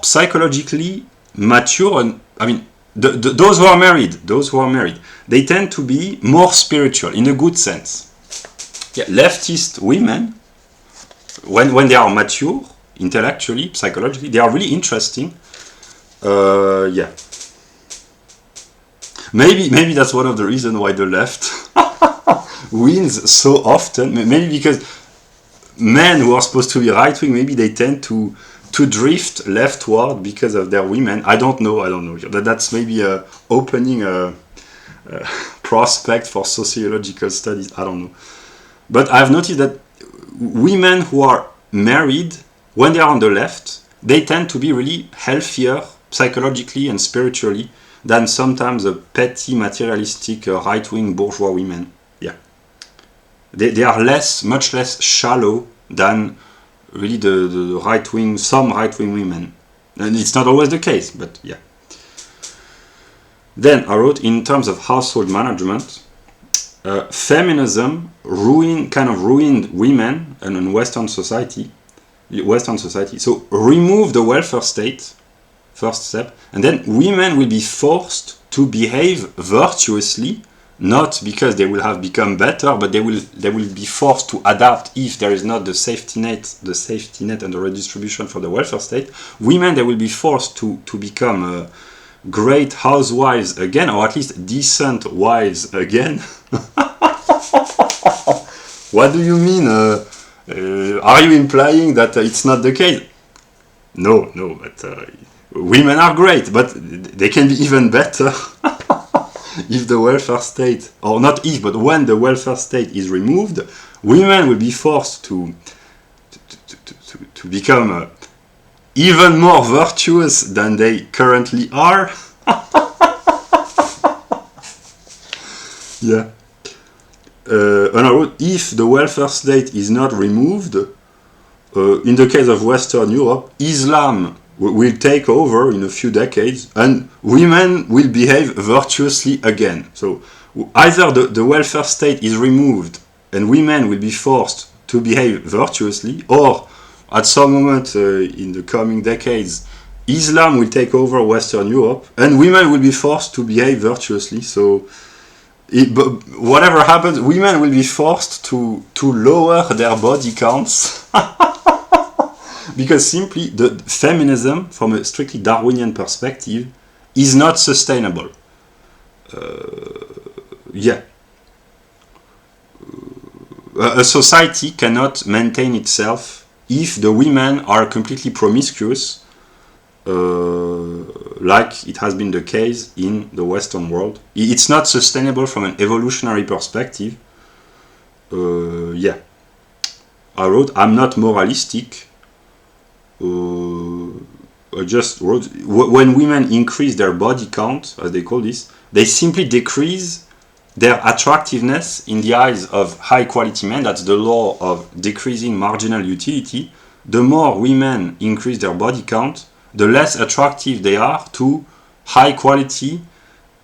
psychologically mature, and I mean, those who are married, they tend to be more spiritual in a good sense. Yeah, leftist women, when they are mature, intellectually, psychologically, they are really interesting. Yeah. Maybe that's one of the reasons why the left wins so often. Maybe because men who are supposed to be right-wing, maybe they tend to drift leftward because of their women. I don't know. That's maybe opening a prospect for sociological studies. I don't know. But I've noticed that women who are married, when they are on the left, they tend to be really healthier psychologically and spiritually than sometimes the petty, materialistic, right-wing bourgeois women. Yeah. They are much less shallow than really the right-wing, some right-wing women. And it's not always the case, but yeah. Then I wrote, in terms of household management, feminism kind of ruined women and Western society. So remove the welfare state, first step, and then women will be forced to behave virtuously, not because they will have become better, but they will be forced to adapt if there is not the safety net and the redistribution for the welfare state. Women, they will be forced to become great housewives again, or at least decent wives again. What do you mean? Are you implying that it's not the case? No, but women are great, but they can be even better if the welfare state, or not if, but when the welfare state is removed, women will be forced to become even more virtuous than they currently are. Yeah. And I wrote, if the welfare state is not removed, in the case of Western Europe, Islam will take over in a few decades, and women will behave virtuously again. So either the welfare state is removed and women will be forced to behave virtuously, or at some moment in the coming decades, Islam will take over Western Europe and women will be forced to behave virtuously. So whatever happens, women will be forced to lower their body counts because simply the feminism, from a strictly Darwinian perspective, is not sustainable. A society cannot maintain itself if the women are completely promiscuous, like it has been the case in the Western world. It's not sustainable from an evolutionary perspective. I wrote, I'm not moralistic. I just wrote, when women increase their body count, as they call this, they simply decrease their attractiveness in the eyes of high quality men. That's the law of decreasing marginal utility. The more women increase their body count, the less attractive they are to high quality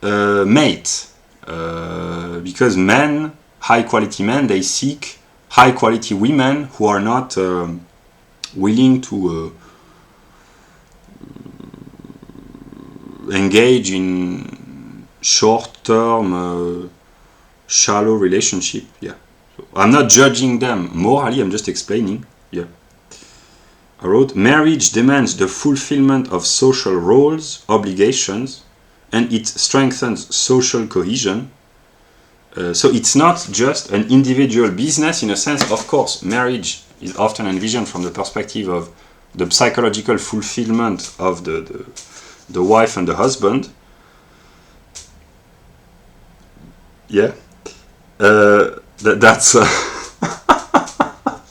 mates. Because men, high quality men, they seek high quality women who are not willing to engage in short-term, shallow relationship. Yeah, so I'm not judging them morally. I'm just explaining. Yeah, I wrote, marriage demands the fulfillment of social roles, obligations, and it strengthens social cohesion. So it's not just an individual business in a sense. Of course, marriage is often envisioned from the perspective of the psychological fulfillment of the wife and the husband. Yeah. That's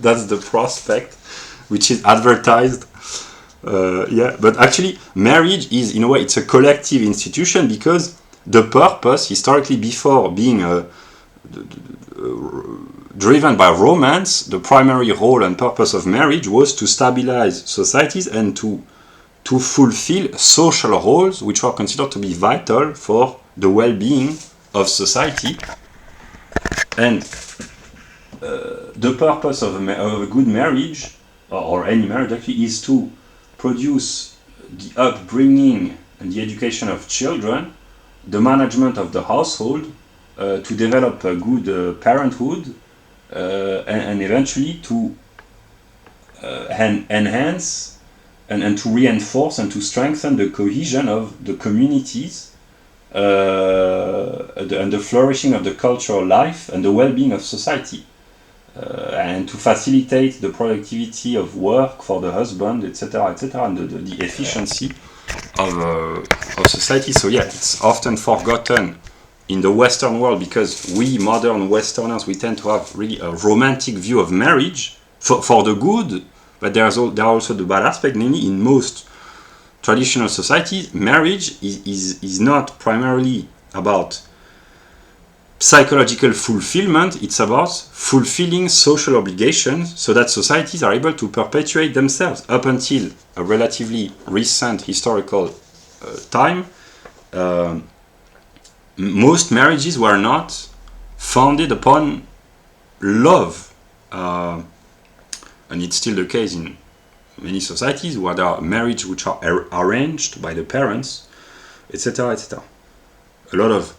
that's the prospect which is advertised. Yeah, but actually marriage is, in a way, it's a collective institution, because the purpose, historically, before being driven by romance, the primary role and purpose of marriage was to stabilize societies and to fulfill social roles which are considered to be vital for the well-being of society. And the purpose of a good marriage, or any marriage actually, is to produce the upbringing and the education of children, the management of the household, to develop a good parenthood, and eventually to enhance and to reinforce and to strengthen the cohesion of the communities, and the flourishing of the cultural life and the well-being of society, and to facilitate the productivity of work for the husband, etc., etc., and the efficiency of society. So yeah, it's often forgotten in the Western world, because we modern Westerners, we tend to have really a romantic view of marriage for the good, but there are also the bad aspect. Namely, in most traditional societies, marriage is not primarily about psychological fulfillment, it's about fulfilling social obligations so that societies are able to perpetuate themselves. Up until a relatively recent historical time, most marriages were not founded upon love, and it's still the case in many societies where there are marriages which are arranged by the parents, etc., etc. A lot of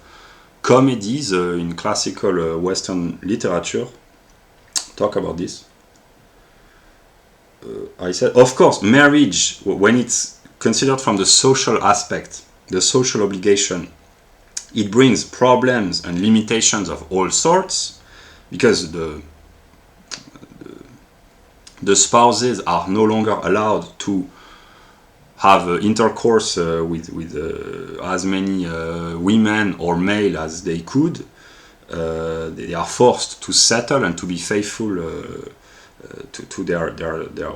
comedies in classical Western literature talk about this. I said, of course, marriage, when it's considered from the social aspect, the social obligation, it brings problems and limitations of all sorts, because the spouses are no longer allowed to have intercourse with as many women or male as they could. They are forced to settle and to be faithful to their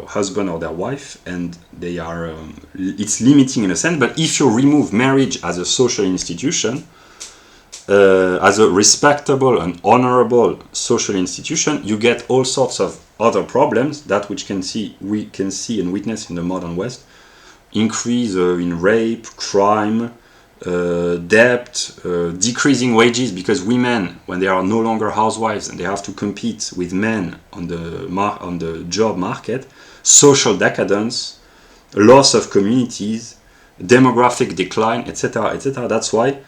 husband or their wife, and they are it's limiting in a sense. But if you remove marriage as a social institution, as a respectable and honorable social institution, you get all sorts of other problems, that which we can see and witness in the modern West. Increase in rape, crime, debt, decreasing wages, because women, when they are no longer housewives and they have to compete with men on the job market, social decadence, loss of communities, demographic decline, etc., etc. That's why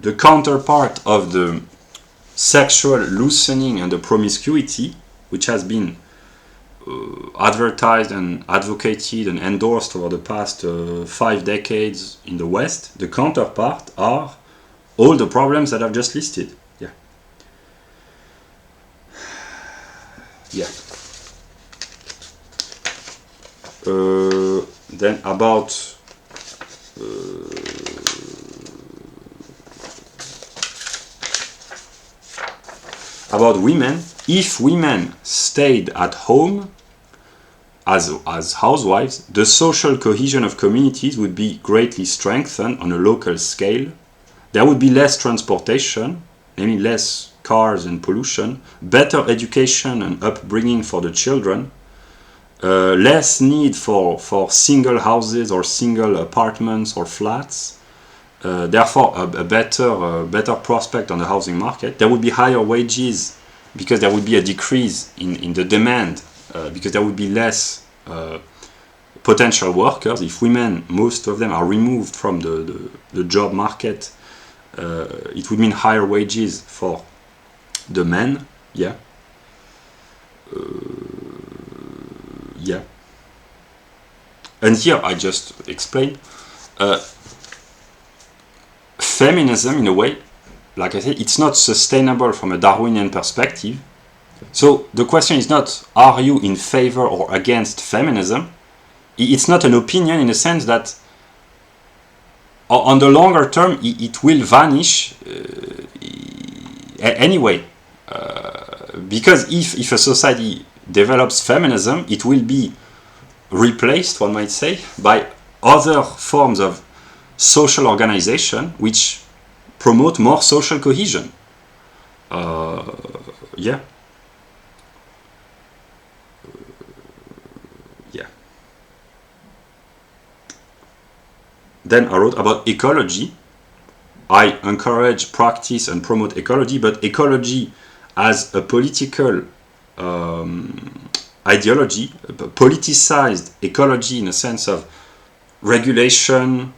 the counterpart of the sexual loosening and the promiscuity, which has been advertised and advocated and endorsed over the past 5 decades in the West, the counterpart are all the problems that I've just listed. Yeah. Yeah. Then about women, if women stayed at home as housewives, the social cohesion of communities would be greatly strengthened on a local scale. There would be less transportation, namely less cars and pollution, better education and upbringing for the children, less need for single houses or single apartments or flats, therefore a better prospect on the housing market. There would be higher wages, because there would be a decrease in the demand, because there would be less potential workers. If women, most of them, are removed from the job market, it would mean higher wages for the men. Yeah. Yeah. And here I just explained feminism, in a way, like I said, it's not sustainable from a Darwinian perspective. So the question is not, are you in favor or against feminism? It's not an opinion, in the sense that on the longer term, it will vanish anyway. Because if a society develops feminism, it will be replaced, one might say, by other forms of social organization which promote more social cohesion. Yeah. Then I wrote about ecology. I encourage, practice, and promote ecology, but ecology as a political ideology, politicized ecology in a sense of regulation,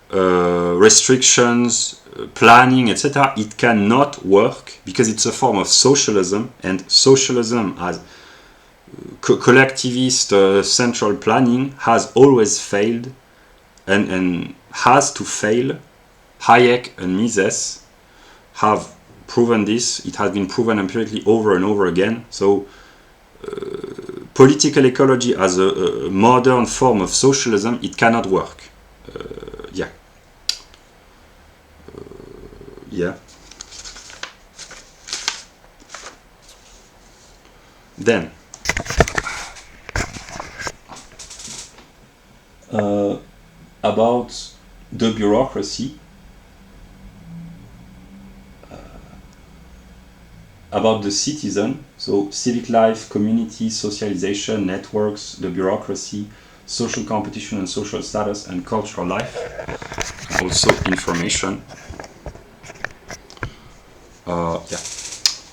restrictions, planning, etc., it cannot work because it's a form of socialism, and socialism as collectivist central planning has always failed and has to fail. Hayek and Mises have proven this. It has been proven empirically over and over again. So political ecology as a modern form of socialism, it cannot work. Yeah. Then about the bureaucracy, about the citizen, so civic life, community, socialization, networks, the bureaucracy, social competition and social status, and cultural life, also information.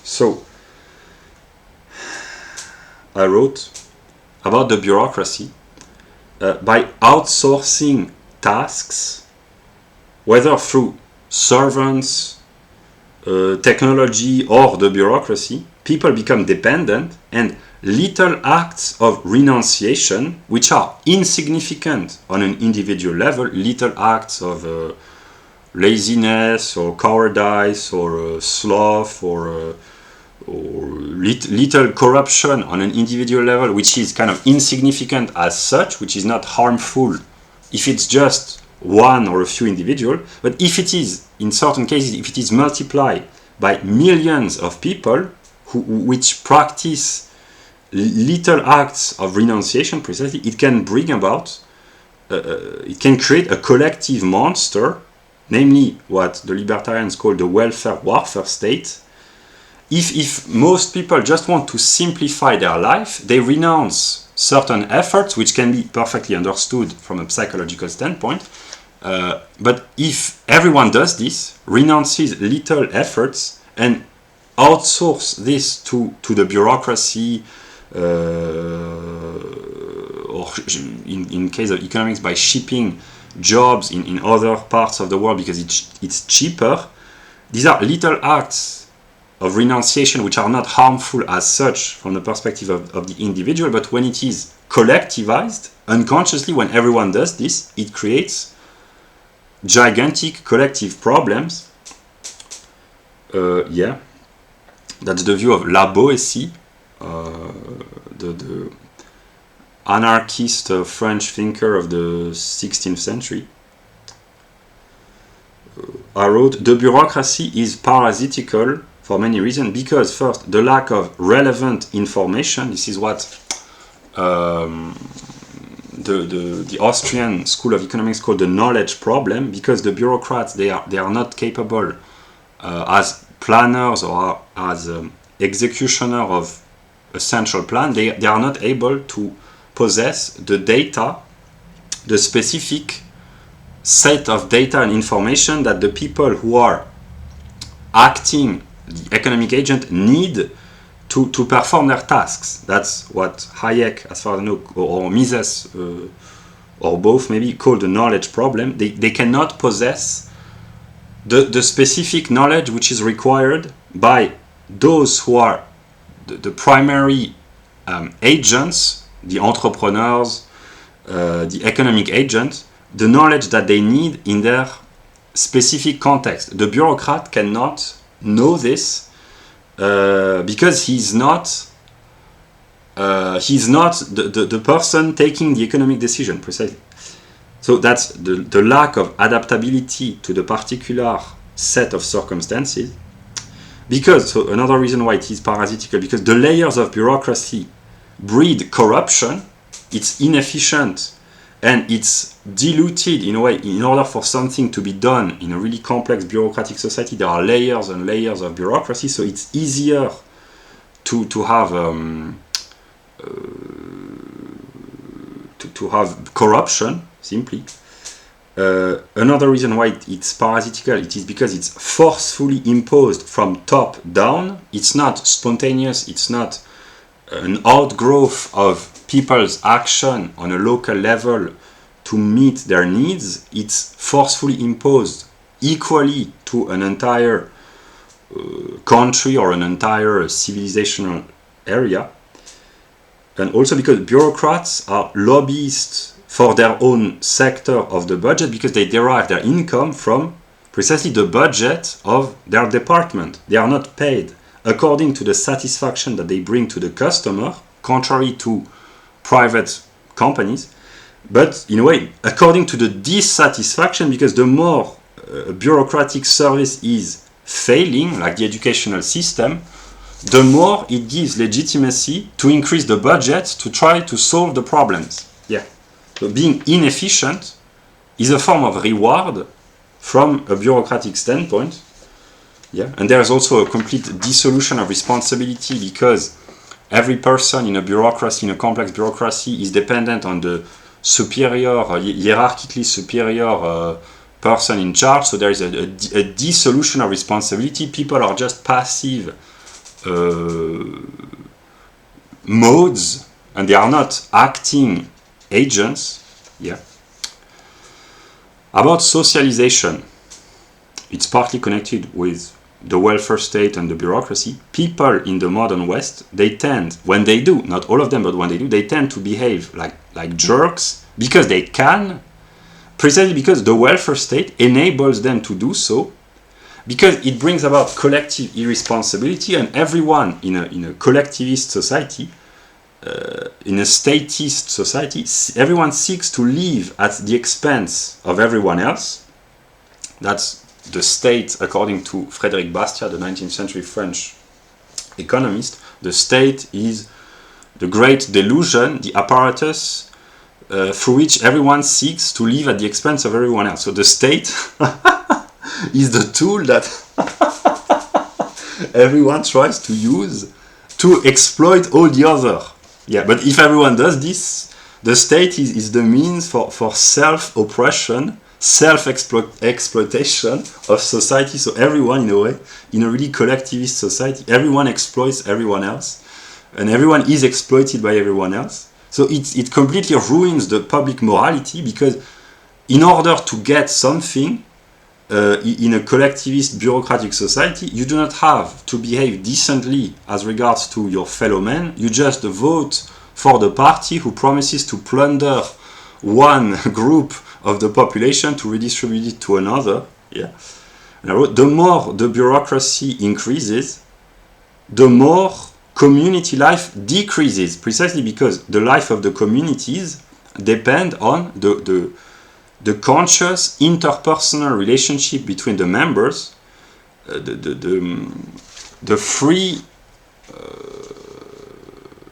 So I wrote about the bureaucracy. By outsourcing tasks, whether through servants, technology, or the bureaucracy, people become dependent, and little acts of renunciation, which are insignificant on an individual level, little acts of laziness or cowardice or sloth or little corruption on an individual level, which is kind of insignificant as such, which is not harmful if it's just one or a few individuals, but if it is, in certain cases, if it is multiplied by millions of people which practice little acts of renunciation, precisely, it can bring about, it can create a collective monster, namely what the libertarians call the welfare warfare state. If most people just want to simplify their life, they renounce certain efforts, which can be perfectly understood from a psychological standpoint. But if everyone does this, renounces little efforts, and outsource this to the bureaucracy, or in case of economics, by shipping jobs in other parts of the world because it's cheaper, these are little acts of renunciation which are not harmful as such from the perspective of the individual, but when it is collectivized, unconsciously, when everyone does this, it creates gigantic collective problems. That's the view of La Boétie, the anarchist French thinker of the 16th century. I wrote, the bureaucracy is parasitical for many reasons, because first, the lack of relevant information. This is what the Austrian School of Economics called the knowledge problem, because the bureaucrats, they are not capable as planners or as executioner of a central plan. They are not able to possess the data, the specific set of data and information that the people who are acting, the economic agent, need to perform their tasks. That's what Hayek, as far as I know, or Mises, or both maybe, call the knowledge problem. They cannot possess the specific knowledge which is required by those who are the primary agents, the entrepreneurs, the economic agents, the knowledge that they need in their specific context. The bureaucrat cannot know this because he's not the person taking the economic decision, precisely. So that's the lack of adaptability to the particular set of circumstances. Because, so another reason why it is parasitical, because the layers of bureaucracy breed corruption, it's inefficient, and it's diluted in a way. In order for something to be done in a really complex bureaucratic society, there are layers and layers of bureaucracy, so it's easier to have to have corruption, simply. Another reason why it's parasitical, it is because it's forcefully imposed from top down. It's not spontaneous, it's not an outgrowth of people's action on a local level to meet their needs. It's forcefully imposed equally to an entire country or an entire civilizational area. And also because bureaucrats are lobbyists for their own sector of the budget, because they derive their income from precisely the budget of their department. They are not paid according to the satisfaction that they bring to the customer, contrary to private companies, but in a way according to the dissatisfaction, because the more bureaucratic service is failing, like the educational system, the more it gives legitimacy to increase the budget to try to solve the problems. Yeah. So being inefficient is a form of reward from a bureaucratic standpoint. Yeah. And there's also a complete dissolution of responsibility, because every person in a bureaucracy, in a complex bureaucracy, is dependent on the superior, hierarchically superior person in charge. So there is a dissolution of responsibility. People are just passive modes, and they are not acting agents. Yeah. About socialization, it's partly connected with the welfare state and the bureaucracy. People in the modern West, they tend, when they do, not all of them, but when they do, they tend to behave like jerks, because they can, precisely because the welfare state enables them to do so, because it brings about collective irresponsibility, and everyone in a collectivist society, in a statist society, everyone seeks to live at the expense of everyone else. That's the state, according to Frédéric Bastiat, the 19th century French economist. The state is the great delusion, the apparatus through which everyone seeks to live at the expense of everyone else. So the state is the tool that everyone tries to use to exploit all the other. Yeah, but if everyone does this, the state is the means for self-oppression, self-exploitation of society. So everyone, in a way, in a really collectivist society, everyone exploits everyone else, and everyone is exploited by everyone else. So it completely ruins the public morality, because in order to get something in a collectivist bureaucratic society, you do not have to behave decently as regards to your fellow men. You just vote for the party who promises to plunder one group of the population to redistribute it to another. Yeah. And I wrote, the more the bureaucracy increases, the more community life decreases, precisely because the life of the communities depend on the conscious interpersonal relationship between the members, the free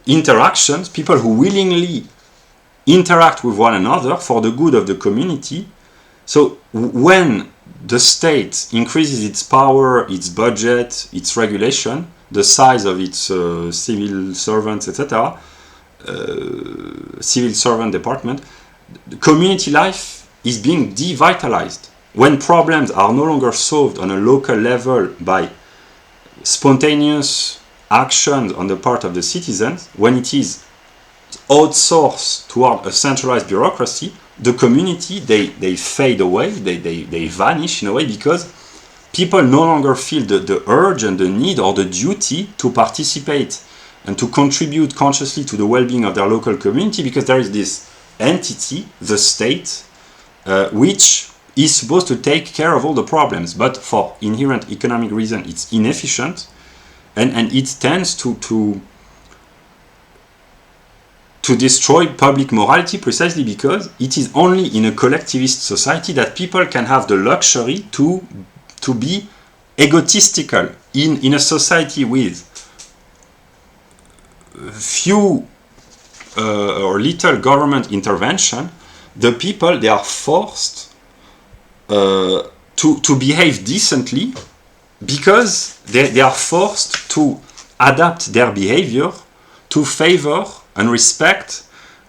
interactions, people who willingly interact with one another for the good of the community. So when the state increases its power, its budget, its regulation, the size of its civil servants, etc., civil servant department, the community life is being devitalized. When problems are no longer solved on a local level by spontaneous actions on the part of the citizens, when it is outsourced toward a centralized bureaucracy, the community, they fade away, they vanish in a way, because people no longer feel the urge and the need or the duty to participate and to contribute consciously to the well-being of their local community, because there is this entity, the state, which is supposed to take care of all the problems, but for inherent economic reason it's inefficient, and it tends to to destroy public morality, precisely because it is only in a collectivist society that people can have the luxury to be egotistical. In a society with few or little government intervention, the people, they are forced to behave decently, because they are forced to adapt their behavior to favor and respect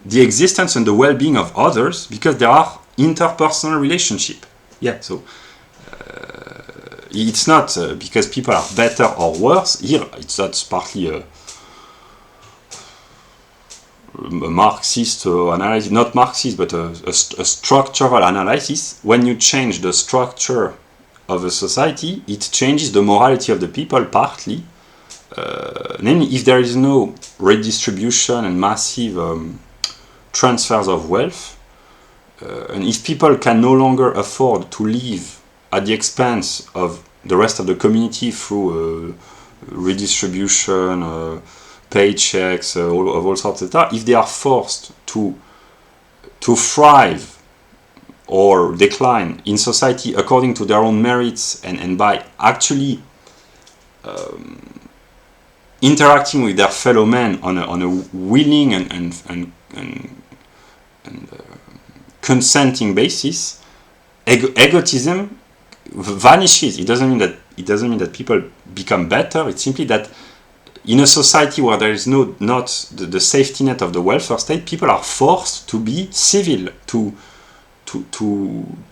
the existence and the well-being of others, because there are interpersonal relationship. Yeah, so it's not because people are better or worse. Here, that's partly a Marxist analysis, not Marxist, but a structural analysis. When you change the structure of a society, it changes the morality of the people partly. Namely, if there is no redistribution and massive transfers of wealth, and if people can no longer afford to live at the expense of the rest of the community through redistribution, paychecks, of all sorts, etc., if they are forced to thrive or decline in society according to their own merits, and by actually interacting with their fellow men on a willing and consenting basis, egotism vanishes. It doesn't mean that people become better. It's simply that in a society where there is not the safety net of the welfare state, people are forced to be civil, to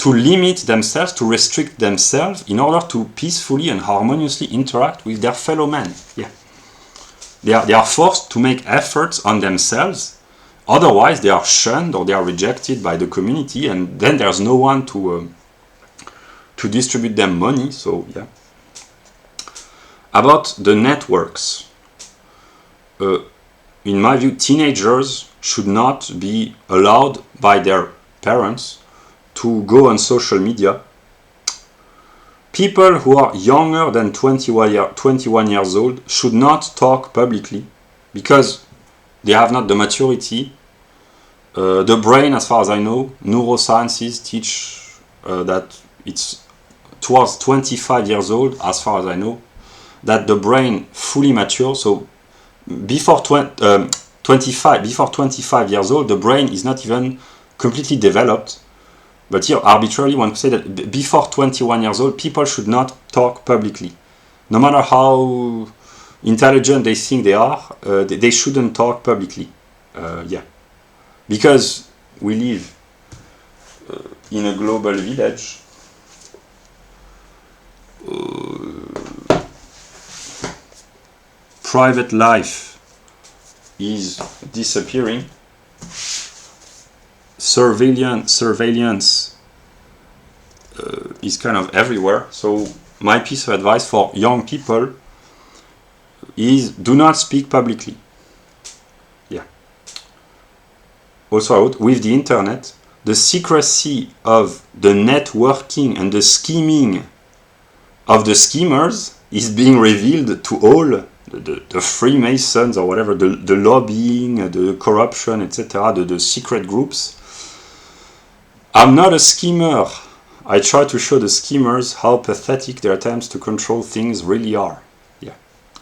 limit themselves, to restrict themselves in order to peacefully and harmoniously interact with their fellow men. Yeah. They are forced to make efforts on themselves, otherwise they are shunned or they are rejected by the community, and then there's no one to distribute them money. So yeah. About the networks, in my view, teenagers should not be allowed by their parents to go on social media. People who are younger than 21 years old should not talk publicly, because they have not the maturity. The brain, as far as I know, neurosciences teach that it's towards 25 years old, as far as I know, that the brain fully matures. So before 25 years old, the brain is not even completely developed. But here, arbitrarily, one could say that before 21 years old, people should not talk publicly. No matter how intelligent they think they are, they shouldn't talk publicly. Yeah. Because we live in a global village. Private life is disappearing. Surveillance is kind of everywhere. So my piece of advice for young people is do not speak publicly. Yeah. Also, with the internet, the secrecy of the networking and the scheming of the schemers is being revealed to all. The Freemasons or whatever, the lobbying, the corruption, etc., the secret groups. I'm not a schemer. I try to show the schemers how pathetic their attempts to control things really are. Yeah.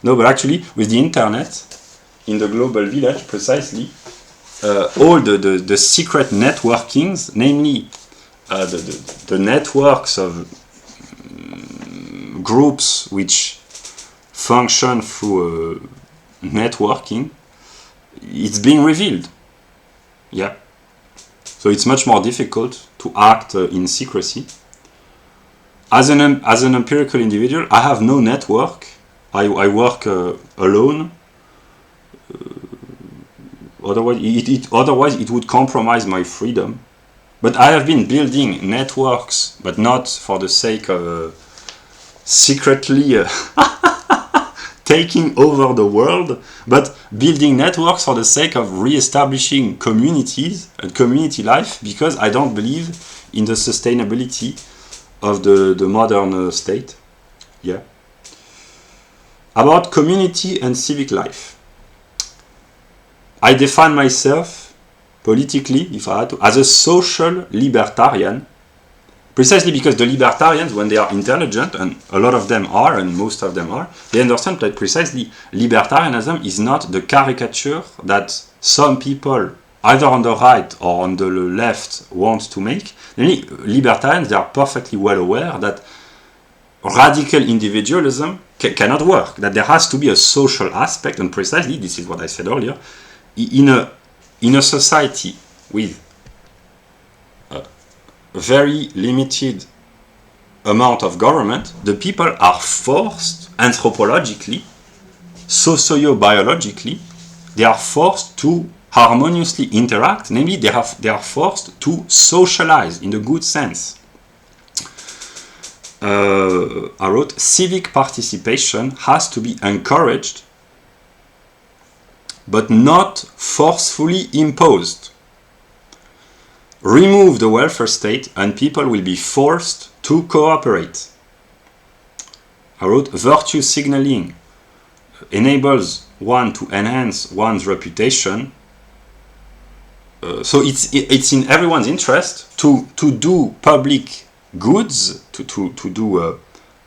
No, but actually, with the internet, in the global village, precisely, all the secret networkings, namely the networks of groups which function through networking, it's being revealed. Yeah. So it's much more difficult to act in secrecy. As an empirical individual, I have no network. I work alone. Otherwise it would compromise my freedom. But I have been building networks, but not for the sake of secretly taking over the world, but building networks for the sake of re-establishing communities and community life, because I don't believe in the sustainability of the modern state. Yeah. About community and civic life. I define myself politically, if I had to, as a social libertarian, precisely because the libertarians, when they are intelligent, and a lot of them are, and most of them are, they understand that precisely libertarianism is not the caricature that some people, either on the right or on the left, want to make. Namely, libertarians, they are perfectly well aware that radical individualism cannot work, that there has to be a social aspect, and precisely, this is what I said earlier, in a society with a very limited amount of government, the people are forced, anthropologically, socio-biologically, they are forced to harmoniously interact, namely they are forced to socialize in the good sense. I wrote, civic participation has to be encouraged but not forcefully imposed. Remove the welfare state and people will be forced to cooperate. I wrote, virtue signaling enables one to enhance one's reputation. So it's in everyone's interest to do public goods, to do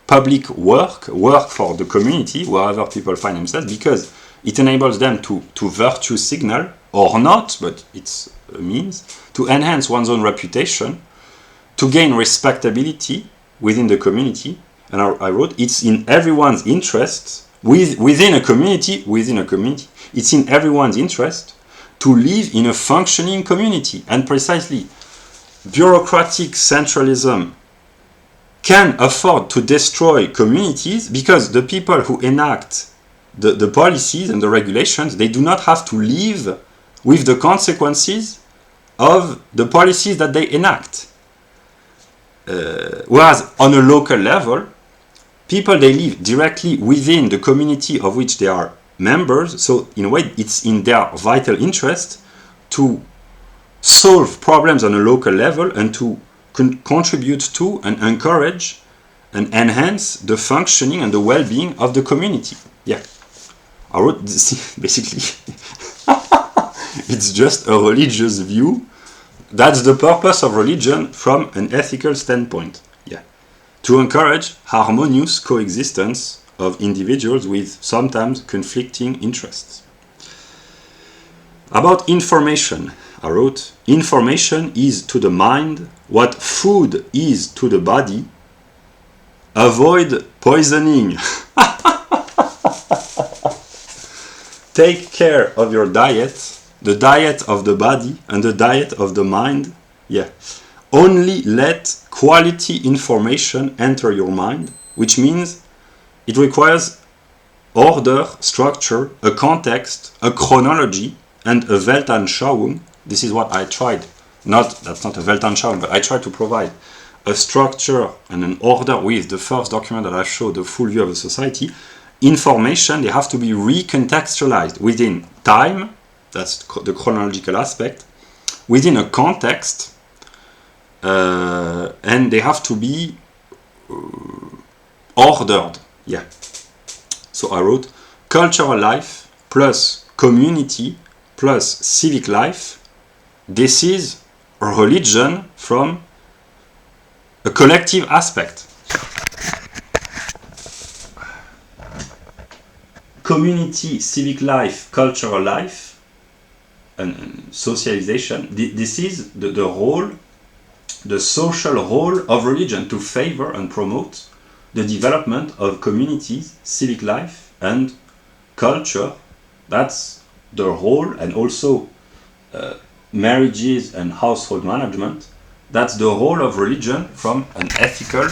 public work for the community, wherever people find themselves, because it enables them to virtue signal, or not, but it's a means, to enhance one's own reputation, to gain respectability within the community. And I wrote, it's in everyone's interest, within a community, it's in everyone's interest to live in a functioning community. And precisely, bureaucratic centralism can afford to destroy communities because the people who enact the policies and the regulations, they do not have to live with the consequences of the policies that they enact. Whereas on a local level, people, they live directly within the community of which they are members, so in a way it's in their vital interest to solve problems on a local level and to contribute to and encourage and enhance the functioning and the well-being of the community. Yeah, I wrote this, basically it's just a religious view. That's the purpose of religion from an ethical standpoint. Yeah, to encourage harmonious coexistence of individuals with sometimes conflicting interests. About information, I wrote, information is to the mind what food is to the body. Avoid poisoning. Take care of your diet, the diet of the body and the diet of the mind. Yeah. Only let quality information enter your mind, which means it requires order, structure, a context, a chronology, and a Weltanschauung. This is what I tried. That's not a Weltanschauung, but I tried to provide a structure and an order with the first document that I showed the full view of the society. Information, they have to be recontextualized within time, that's the chronological aspect, within a context, and they have to be ordered. Yeah. So I wrote cultural life plus community plus civic life. This is a religion from a collective aspect. Community, civic life, cultural life, and socialization. This is the role, the social role of religion, to favor and promote the development of communities, civic life, and culture. That's the role, and also marriages and household management. That's the role of religion from an ethical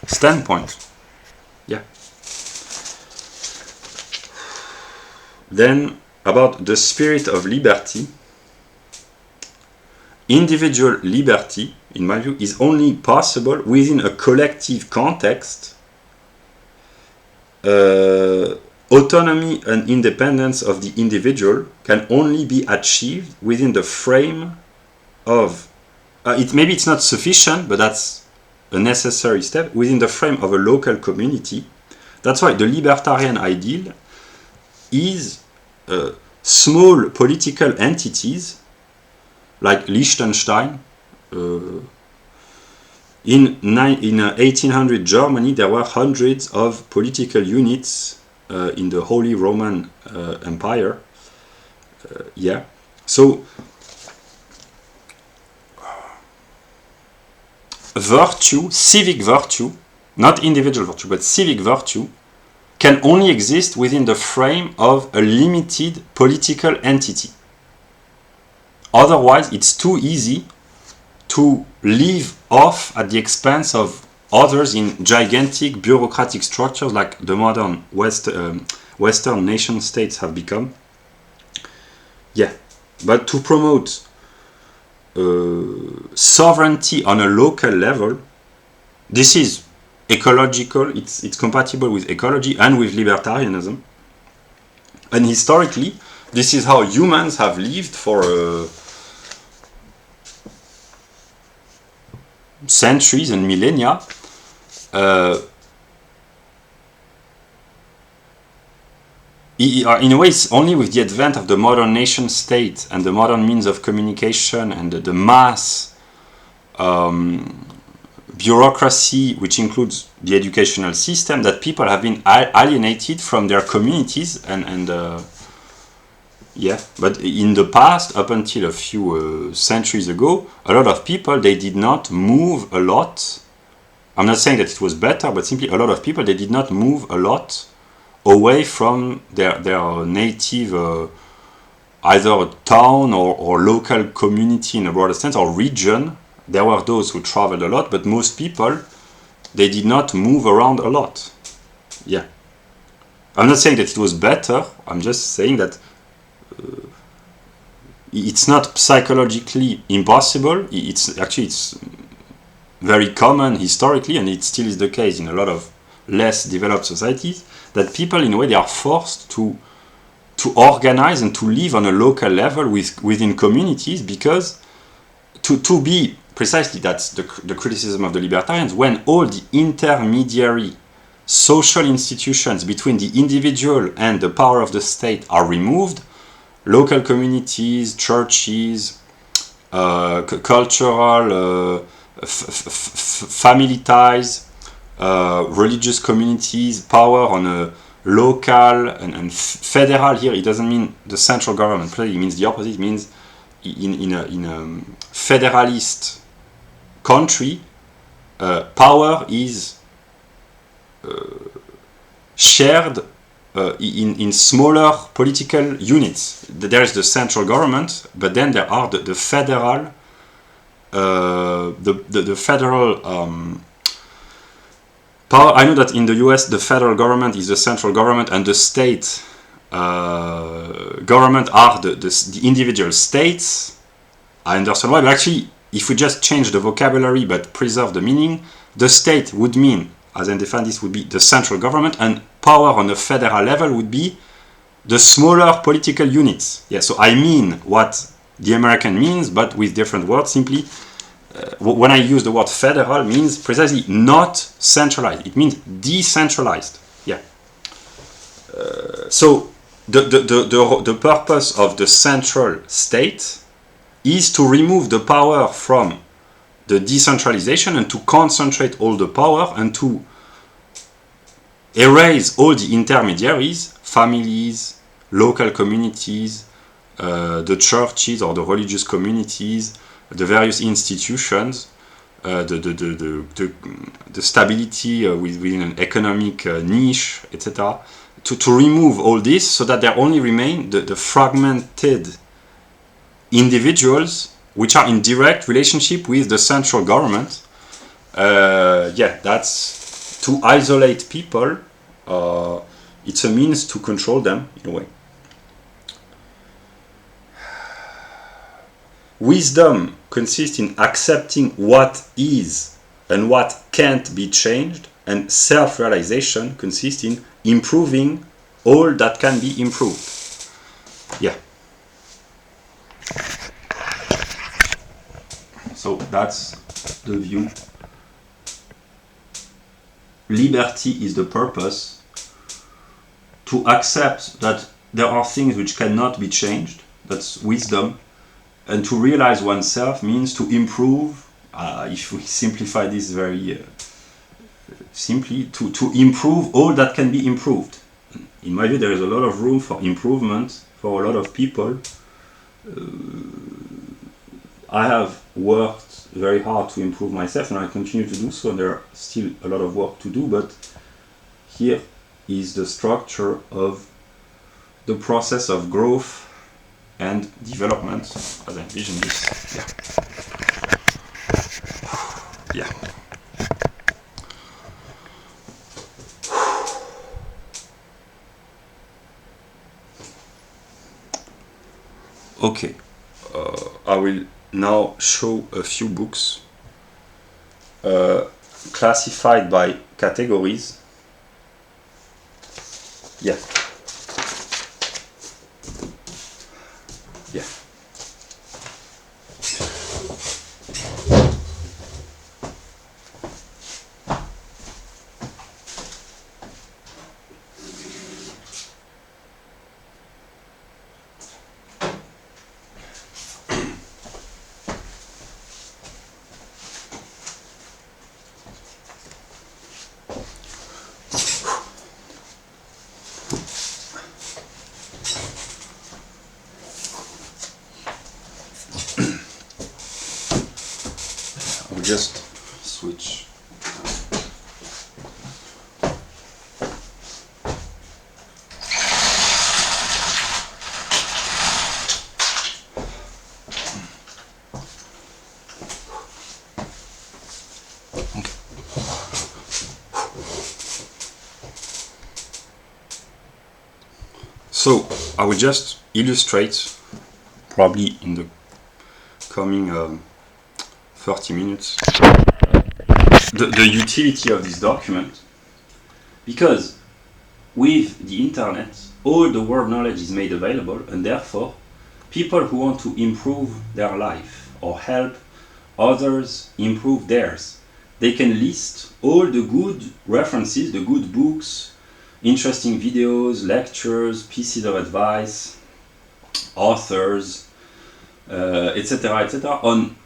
standpoint. Yeah. Then, about the spirit of liberty. Individual liberty, in my view, is only possible within a collective context. Autonomy and independence of the individual can only be achieved within the frame of maybe it's not sufficient, but that's a necessary step, within the frame of a local community. That's why the libertarian ideal is small political entities like Liechtenstein. In 1800 Germany, there were hundreds of political units in the Holy Roman Empire. Yeah, so virtue, civic virtue, not individual virtue, but civic virtue, can only exist within the frame of a limited political entity. Otherwise, it's too easy to live off at the expense of others in gigantic bureaucratic structures like the modern Western nation states have become. Yeah, but to promote sovereignty on a local level, this is ecological, it's compatible with ecology and with libertarianism. And historically, this is how humans have lived for centuries and millennia. In a way, it's only with the advent of the modern nation state and the modern means of communication and the mass bureaucracy, which includes the educational system, that people have been alienated from their communities and yeah. But in the past, up until a few centuries ago, a lot of people, they did not move a lot. I'm not saying that it was better, but simply a lot of people, they did not move a lot away from their native either town or local community in a broader sense, or region. There were those who traveled a lot, but most people, they did not move around a lot. Yeah. I'm not saying that it was better, I'm just saying that it's not psychologically impossible. It's very common historically, and it still is the case in a lot of less developed societies, that people, in a way, they are forced to organize and to live on a local level within communities, because to be precisely, that's the criticism of the libertarians, when all the intermediary social institutions between the individual and the power of the state are removed, local communities, churches, cultural, family ties, religious communities, power on a local and federal. Here it doesn't mean the central government, it means the opposite. It means in a federalist country, power is shared in smaller political units. There is the central government, but then there are the federal the federal power. I know that in the US the federal government is the central government, and the state government are the individual states. I understand why, but actually, if we just change the vocabulary but preserve the meaning, the state would mean, as I define this, would be the central government, and power on a federal level would be the smaller political units. Yeah, so I mean what the American means, but with different words. Simply, when I use the word federal, means precisely not centralized. It means decentralized. Yeah. So the purpose of the central state is to remove the power from the decentralization and to concentrate all the power and to erase all the intermediaries, families, local communities, the churches or the religious communities, the various institutions, the stability within an economic niche, etc. To remove all this so that there only remain the fragmented individuals which are in direct relationship with the central government. Yeah, that's to isolate people. It's a means to control them in a way. Wisdom consists in accepting what is and what can't be changed, and self-realization consists in improving all that can be improved. Yeah. So that's the view. Liberty is the purpose. To accept that there are things which cannot be changed. That's wisdom. And to realize oneself means to improve, if we simplify this very simply, to improve all that can be improved. In my view, there is a lot of room for improvement for a lot of people. I have worked very hard to improve myself, and I continue to do so, and there are still a lot of work to do, but here is the structure of the process of growth and development as I envision this. Yeah. Okay, I will now show a few books classified by categories. Yeah. Yeah. I'll just switch. So I will just illustrate, probably in the coming 30 minutes, the utility of this document, because with the internet all the world knowledge is made available, and therefore people who want to improve their life or help others improve theirs, they can list all the good references, the good books, interesting videos, lectures, pieces of advice, authors, etc., etc., on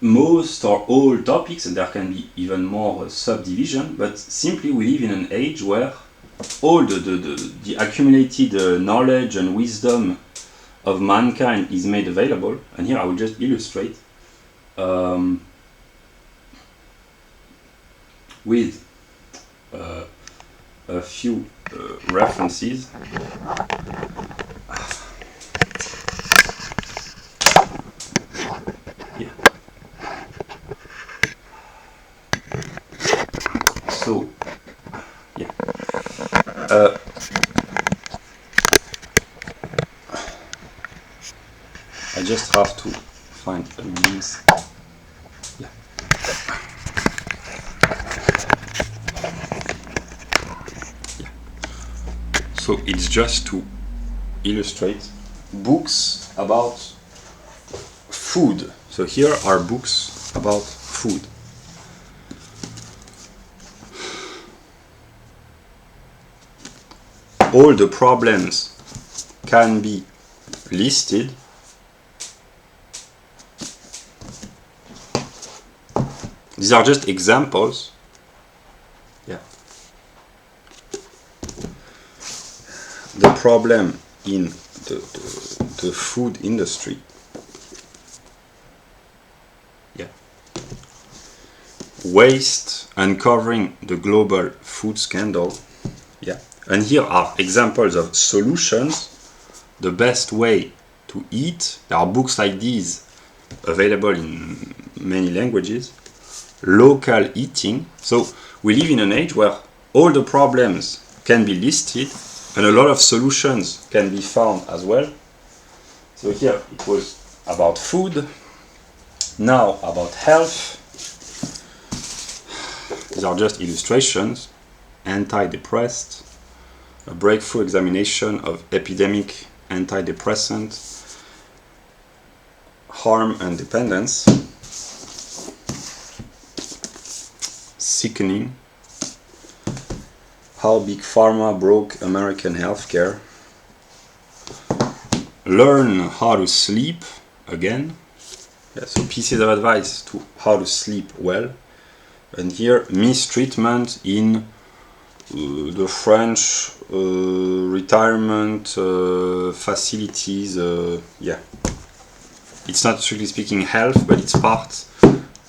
most or all topics, and there can be even more subdivision, but simply we live in an age where all the accumulated knowledge and wisdom of mankind is made available. And here I will just illustrate with a few references. Yeah. So, yeah. I just have to find a means. Yeah. So it's just to illustrate books about food. So here are books about food. All the problems can be listed. These are just examples. Yeah. The problem in the food industry. Yeah. Waste, uncovering the global food scandal. Yeah. And here are examples of solutions. The best way to eat. There are books like these available in many languages. Local eating. So we live in an age where all the problems can be listed and a lot of solutions can be found as well. So here it was about food, now about health. These are just illustrations. Antidepressant, a breakthrough examination of epidemic antidepressant, harm and dependence, sickening, how Big Pharma broke American healthcare, learn how to sleep again. Yeah, so pieces of advice to how to sleep well. And here, mistreatment in the French retirement facilities. Yeah, it's not strictly speaking health, but it's part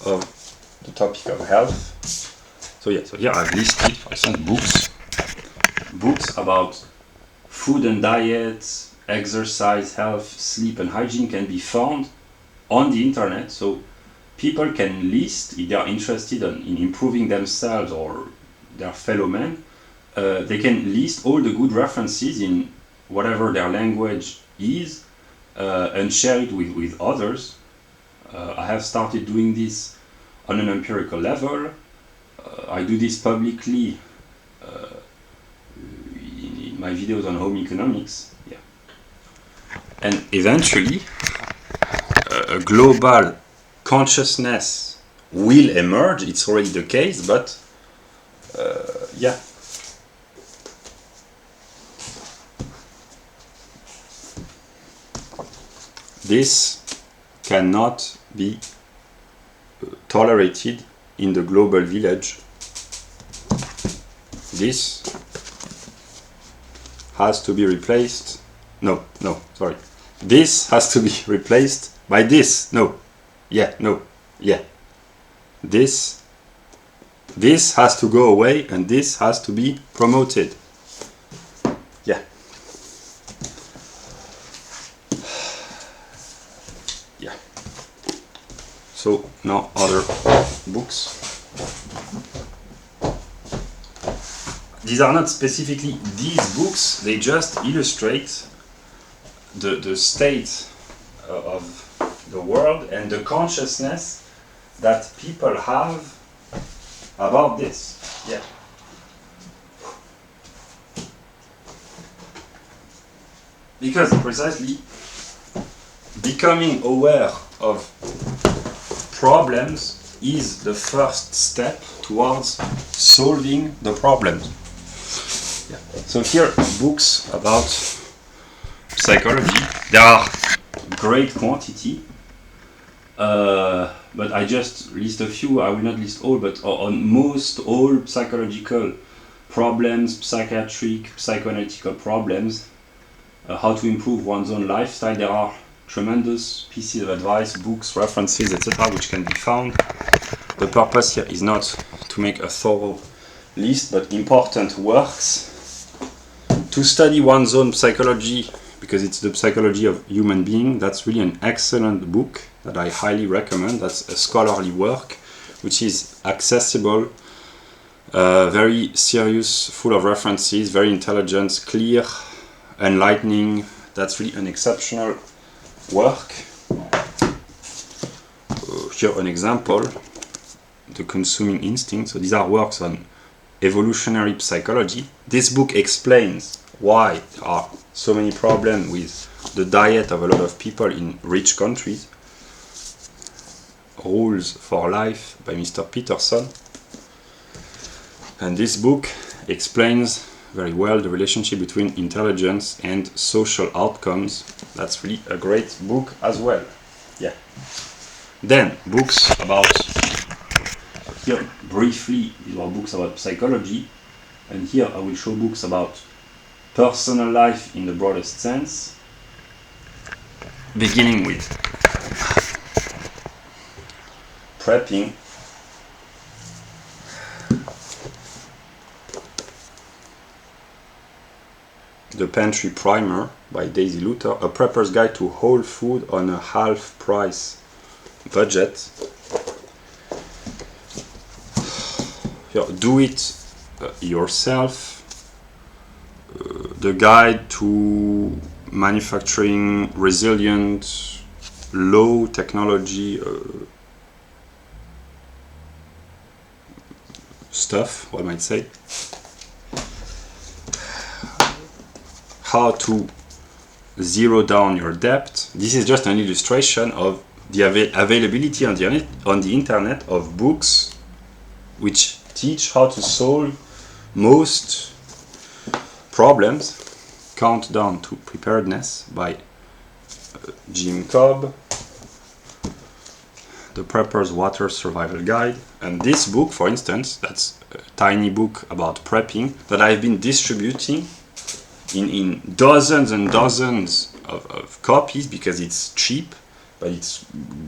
of the topic of health. So yeah, so here I've listed, for instance, books about food and diet, exercise, health, sleep and hygiene can be found on the internet. So people can list, if they are interested in improving themselves or their fellow men, they can list all the good references in whatever their language is and share it with others. I have started doing this on an empirical level. I do this publicly in my videos on home economics. Yeah. And eventually, a global consciousness will emerge. It's already the case, but yeah. This cannot be tolerated in the global village. This has to be replaced. No, sorry. This has to be replaced by this. No. Yeah, no. Yeah. This has to go away and this has to be promoted. Yeah. Yeah. So now other books. These are not specifically these books, they just illustrate the state of the world and the consciousness that people have about this. Yeah. Because precisely becoming aware of problems is the first step towards solving the problems. Yeah. So here, books about psychology. There are great quantity, but I just list a few. I will not list all, but on most all psychological problems, psychiatric, psychoanalytical problems, how to improve one's own lifestyle, there are tremendous pieces of advice, books, references, etc., which can be found. The purpose here is not to make a thorough list, but important works to study one's own psychology, because it's the psychology of human being. That's really an excellent book that I highly recommend. That's a scholarly work which is accessible, very serious, full of references, very intelligent, clear, enlightening. That's really an exceptional work. Here an example, The Consuming Instinct. So these are works on evolutionary psychology. This book explains why there are so many problems with the diet of a lot of people in rich countries. Rules for Life by Mr. Peterson. And this book explains very well the relationship between intelligence and social outcomes. That's really a great book as well. Yeah. Then books about, here briefly, these are books about psychology, and here I will show books about personal life in the broadest sense, beginning with prepping. The Pantry Primer by Daisy Luther, a prepper's guide to whole food on a half price budget. Here, do it yourself. The guide to manufacturing resilient, low technology stuff, one might say. How to zero down your debt. This is just an illustration of the availability on the internet of books which teach how to solve most problems. Countdown to Preparedness by Jim Cobb, The Prepper's Water Survival Guide. And this book, for instance, that's a tiny book about prepping that I've been distributing in dozens and dozens of copies because it's cheap, but it's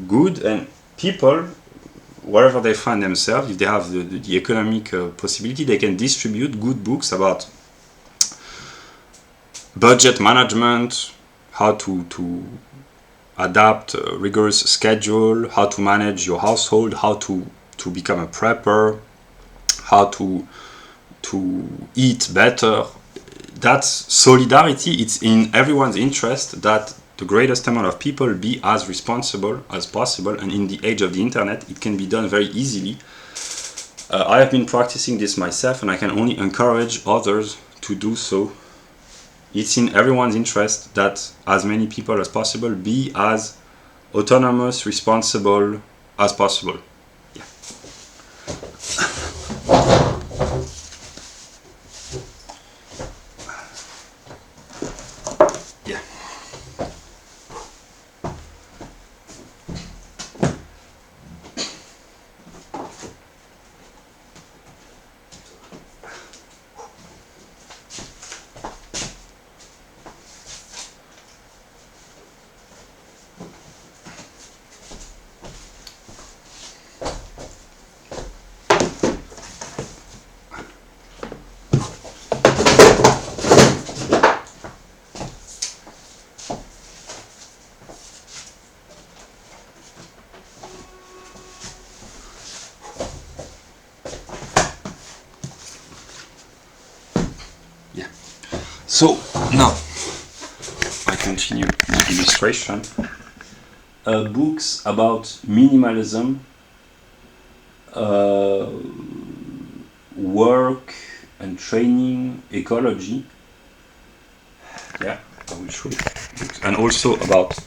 good, and people, wherever they find themselves, if they have the economic possibility, they can distribute good books about budget management, how to adapt a rigorous schedule, how to manage your household, how to become a prepper, how to eat better. That's solidarity. It's in everyone's interest that the greatest amount of people be as responsible as possible, and in the age of the internet it can be done very easily. I have been practicing this myself, and I can only encourage others to do so. It's in everyone's interest that as many people as possible be as autonomous, responsible as possible. Yeah. Yeah. So now I continue the illustration. Books about minimalism, work and training, ecology. Yeah, I will show you. And also about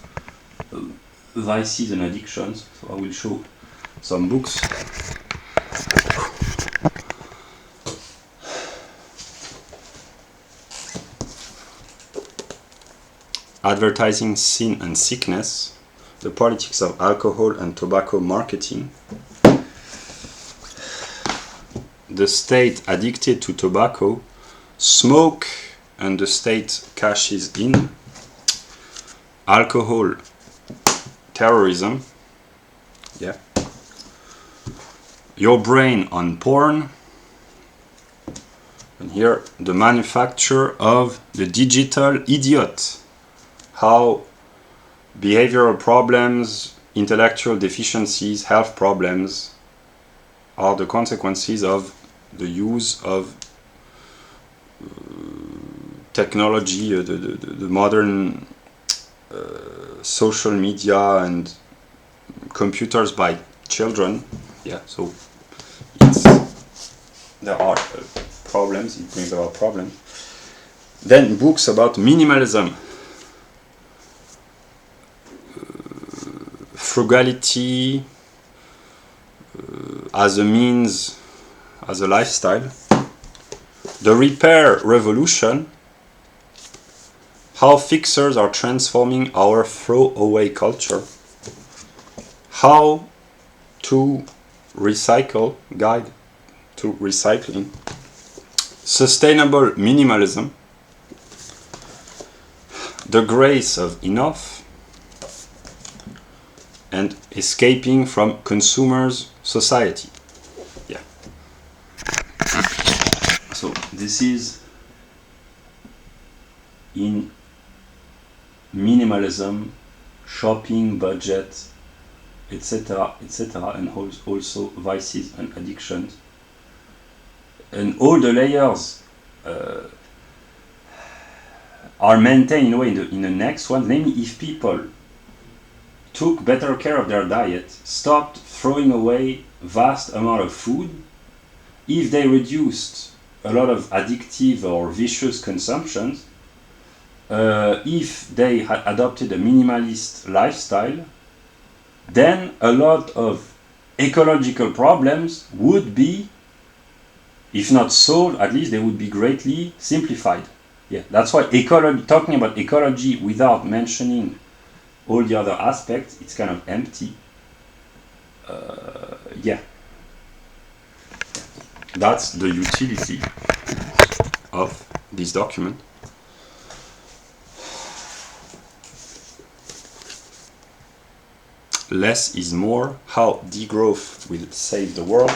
vices and addictions. So I will show some books. Advertising, Sin and Sickness, The Politics of Alcohol and Tobacco Marketing, The State Addicted to Tobacco, Smoke and the State Cashes In, Alcohol, Terrorism, yeah, Your Brain on Porn, and here, The Manufacture of the Digital Idiot. How behavioral problems, intellectual deficiencies, health problems are the consequences of the use of technology, the modern social media and computers by children. Yeah, so there are problems, it brings about problems. Then books about minimalism. Frugality as a means, as a lifestyle. The Repair Revolution. How fixers are transforming our throwaway culture. How to recycle, guide to recycling. Sustainable minimalism. The Grace of Enough. And Escaping from Consumers' Society. Yeah. So this is in minimalism, shopping, budget, etc., etc., and also vices and addictions. And all the layers are maintained in a way in the next one, namely if people took better care of their diet, stopped throwing away vast amount of food, if they reduced a lot of addictive or vicious consumptions, if they had adopted a minimalist lifestyle, then a lot of ecological problems would be, if not solved, at least they would be greatly simplified. Yeah, that's why ecology, talking about ecology without mentioning all the other aspects, it's kind of empty. Yeah. That's the utility of this document. Less is more, how degrowth will save the world.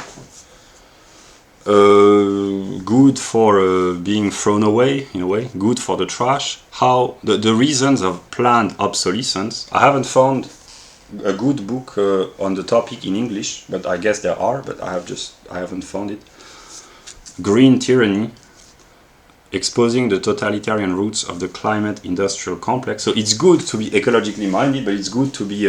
Good for being thrown away, in a way, good for the trash. How the reasons of planned obsolescence. I haven't found a good book on the topic in English, but I guess there are, but I haven't found it. Green Tyranny, exposing the totalitarian roots of the climate industrial complex. So it's good to be ecologically minded, but it's good to be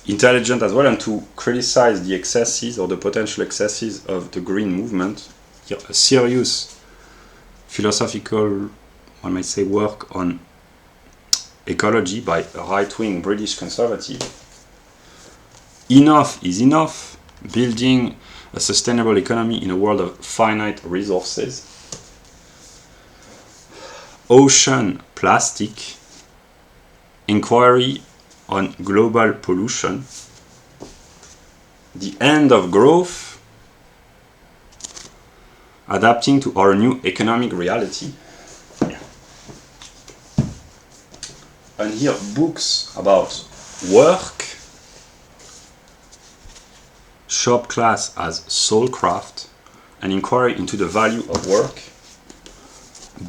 intelligent as well, and to criticize the excesses or the potential excesses of the green movement. Yeah, a serious philosophical, one might say, work on ecology by a right-wing British conservative. Enough is enough, building a sustainable economy in a world of finite resources. Ocean plastic, inquiry on global pollution, the end of growth, adapting to our new economic reality. Yeah. And here books about work, shop class as soulcraft, an inquiry into the value of work,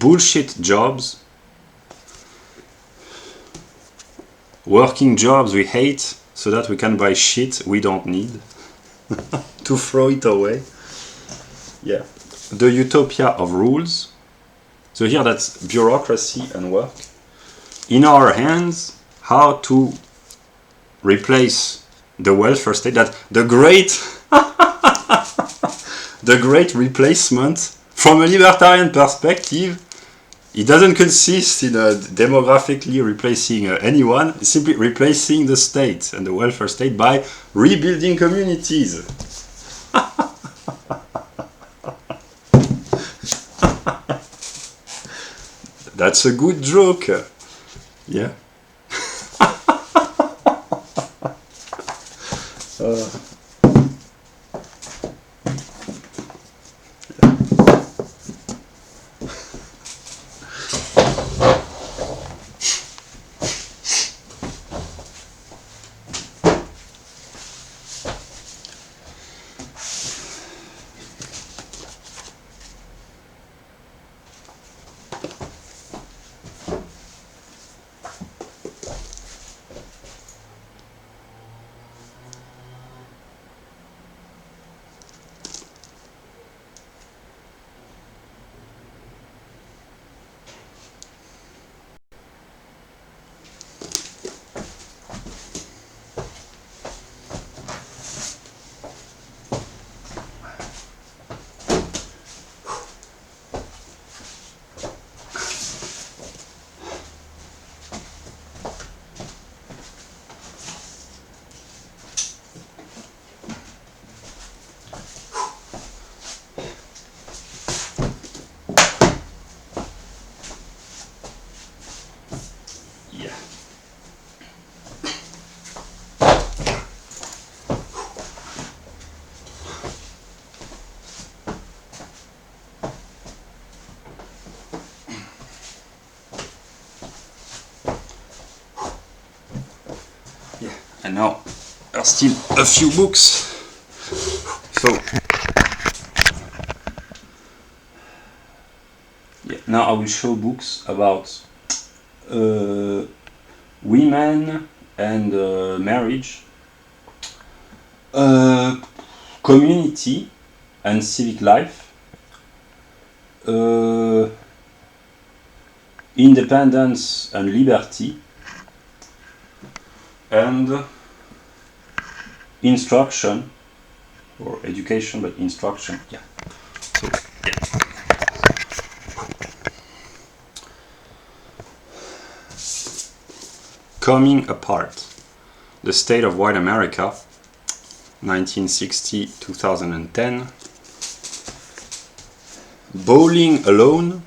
bullshit jobs, working jobs we hate so that we can buy shit we don't need to throw it away. Yeah. The utopia of rules. So here that's bureaucracy and work. In our hands, how to replace the welfare state, that the great the great replacement from a libertarian perspective. It doesn't consist in demographically replacing anyone, it's simply replacing the state and the welfare state by rebuilding communities. That's a good joke. Yeah. And now there are still a few books. So yeah, now I will show books about women and marriage, community and civic life, independence and liberty, and instruction, or education, but instruction. Yeah. So, yeah. Coming apart. The State of White America, 1960-2010. Bowling Alone.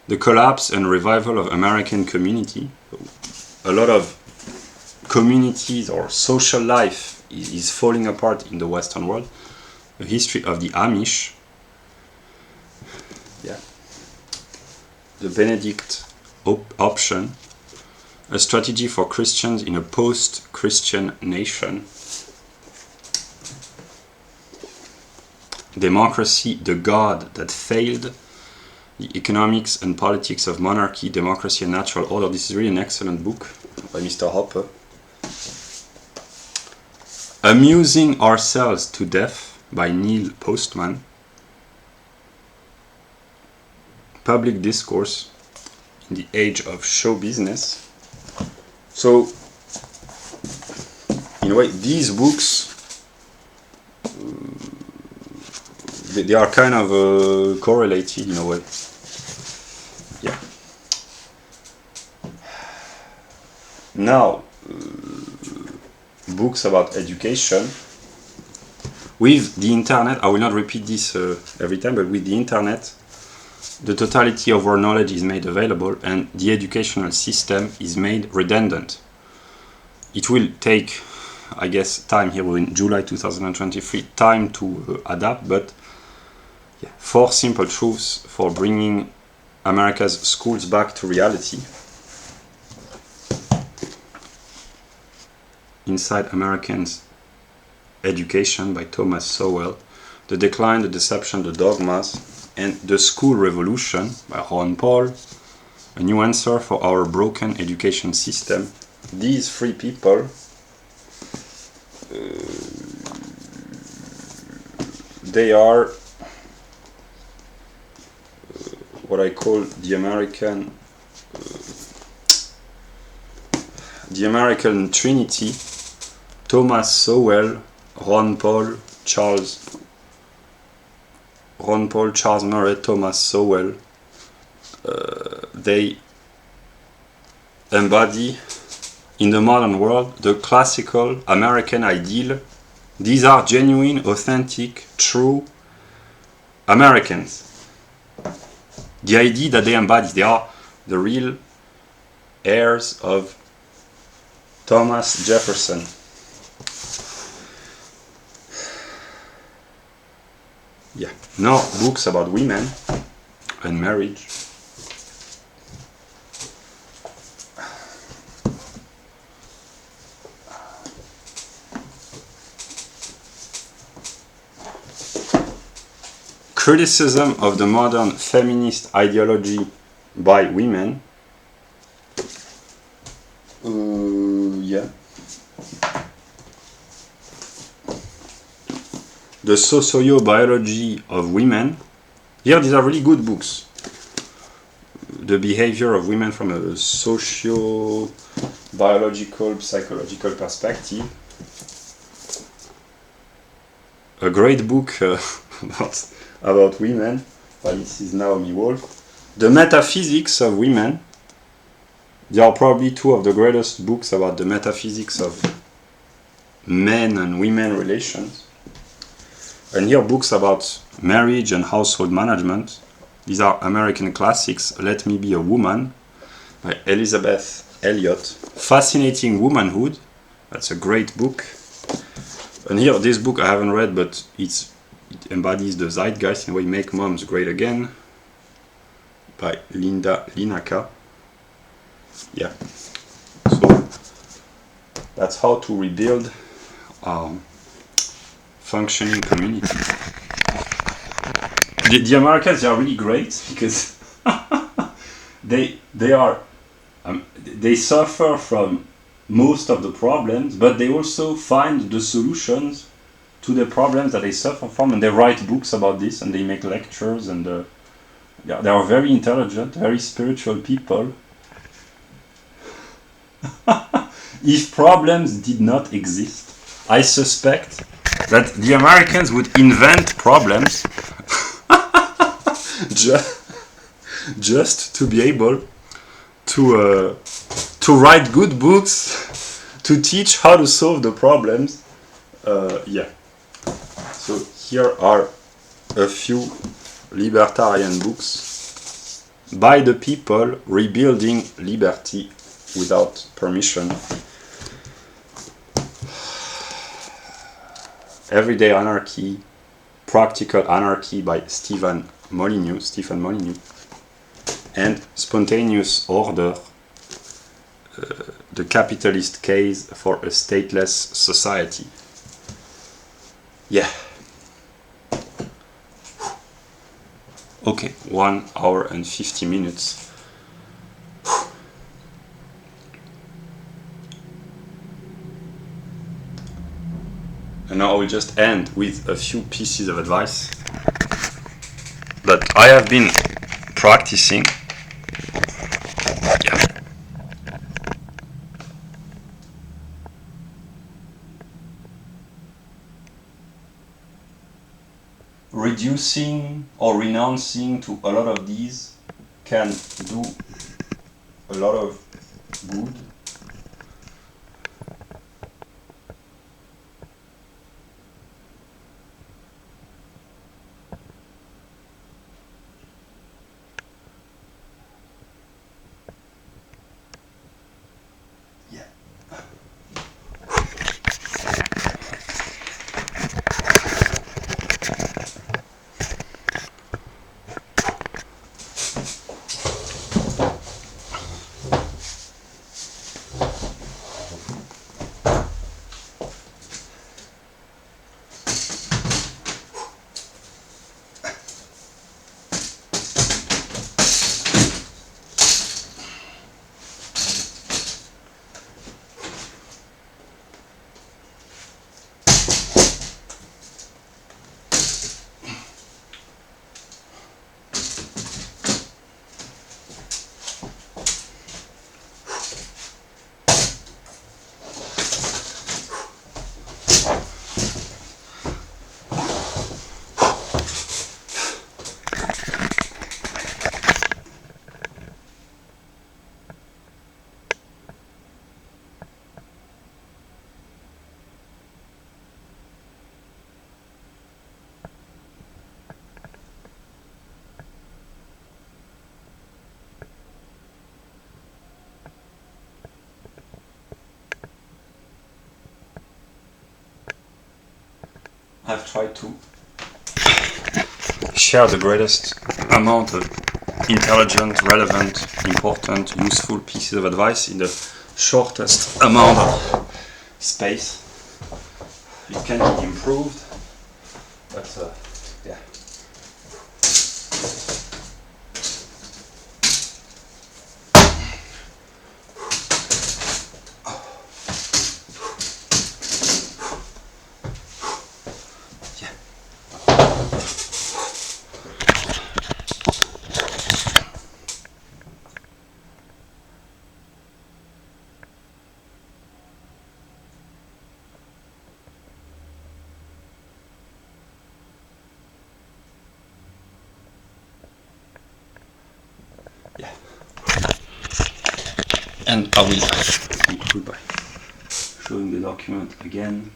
The Collapse and Revival of American Community. a lot of communities or social life is falling apart in the Western world. The history of the Amish, the Benedict option, a strategy for Christians in a post-Christian nation, Democracy, the God that failed, the economics and politics of monarchy, democracy and natural order. This is really an excellent book by Mr. Hopper. Amusing Ourselves to Death by Neil Postman. Public Discourse in the Age of Show Business. So, in a way, these books, they are kind of correlated in a way. Yeah. Now, books about education. With the internet, I will not repeat this every time, but with the internet, the totality of our knowledge is made available and the educational system is made redundant. It will take, I guess, time here. We're in July 2023, time to adapt, but yeah, 4 simple truths for bringing America's schools back to reality. Inside Americans' Education by Thomas Sowell, The Decline, the Deception, the Dogmas, and The School Revolution by Ron Paul, A New Answer for Our Broken Education System. These 3 people they are what I call the American Trinity: Thomas Sowell, Ron Paul, Charles Murray, Thomas Sowell. They embody in the modern world the classical American ideal. These are genuine, authentic, true Americans. The idea that they embody, they are the real heirs of Thomas Jefferson. Yeah. Now, books about women and marriage. Criticism of the modern feminist ideology by women. Yeah. The Sociobiology of Women. Here, these are really good books. The behavior of women from a socio-biological, psychological perspective. A great book about women by Mrs. Naomi Wolf. The Metaphysics of Women. They are probably 2 of the greatest books about the metaphysics of men and women relations. And here books about marriage and household management. These are American classics. Let Me Be a Woman by Elizabeth Elliot. Fascinating Womanhood. That's a great book. And here, this book I haven't read, but it embodies the zeitgeist in a way. Make Moms Great Again by Linda Linaka. Yeah. So that's how to rebuild functioning community. The Americans are really great because they suffer from most of the problems, but they also find the solutions to the problems that they suffer from, and they write books about this, and they make lectures, and they are very intelligent, very spiritual people. If problems did not exist, I suspect that the Americans would invent problems just to be able to write good books to teach how to solve the problems. Yeah. So here are a few libertarian books by the people rebuilding liberty without permission. Everyday Anarchy, Practical Anarchy by Stephen Molyneux, and Spontaneous Order, the capitalist case for a stateless society. Yeah. Okay, 1 hour and 50 minutes. And now I will just end with a few pieces of advice that I have been practicing. Yeah. Reducing or renouncing to a lot of these can do a lot of good. I've tried to share the greatest amount of intelligent, relevant, important, useful pieces of advice in the shortest amount of space. It can be improved, but yeah. And I will conclude by showing the document again.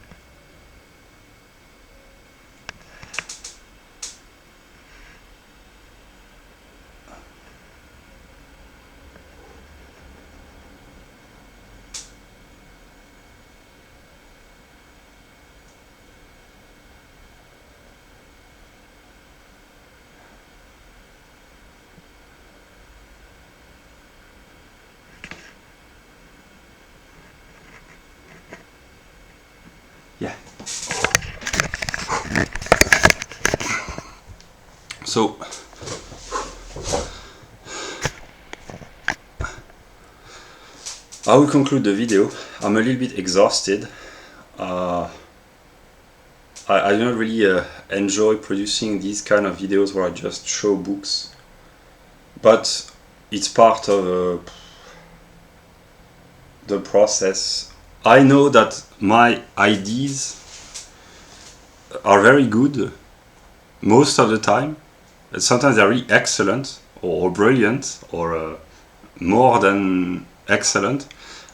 Yeah. So I will conclude the video. I'm a little bit exhausted. I do not really enjoy producing these kind of videos where I just show books, but it's part of the process. I know that my ideas are very good most of the time. Sometimes they're really excellent or brilliant or more than excellent.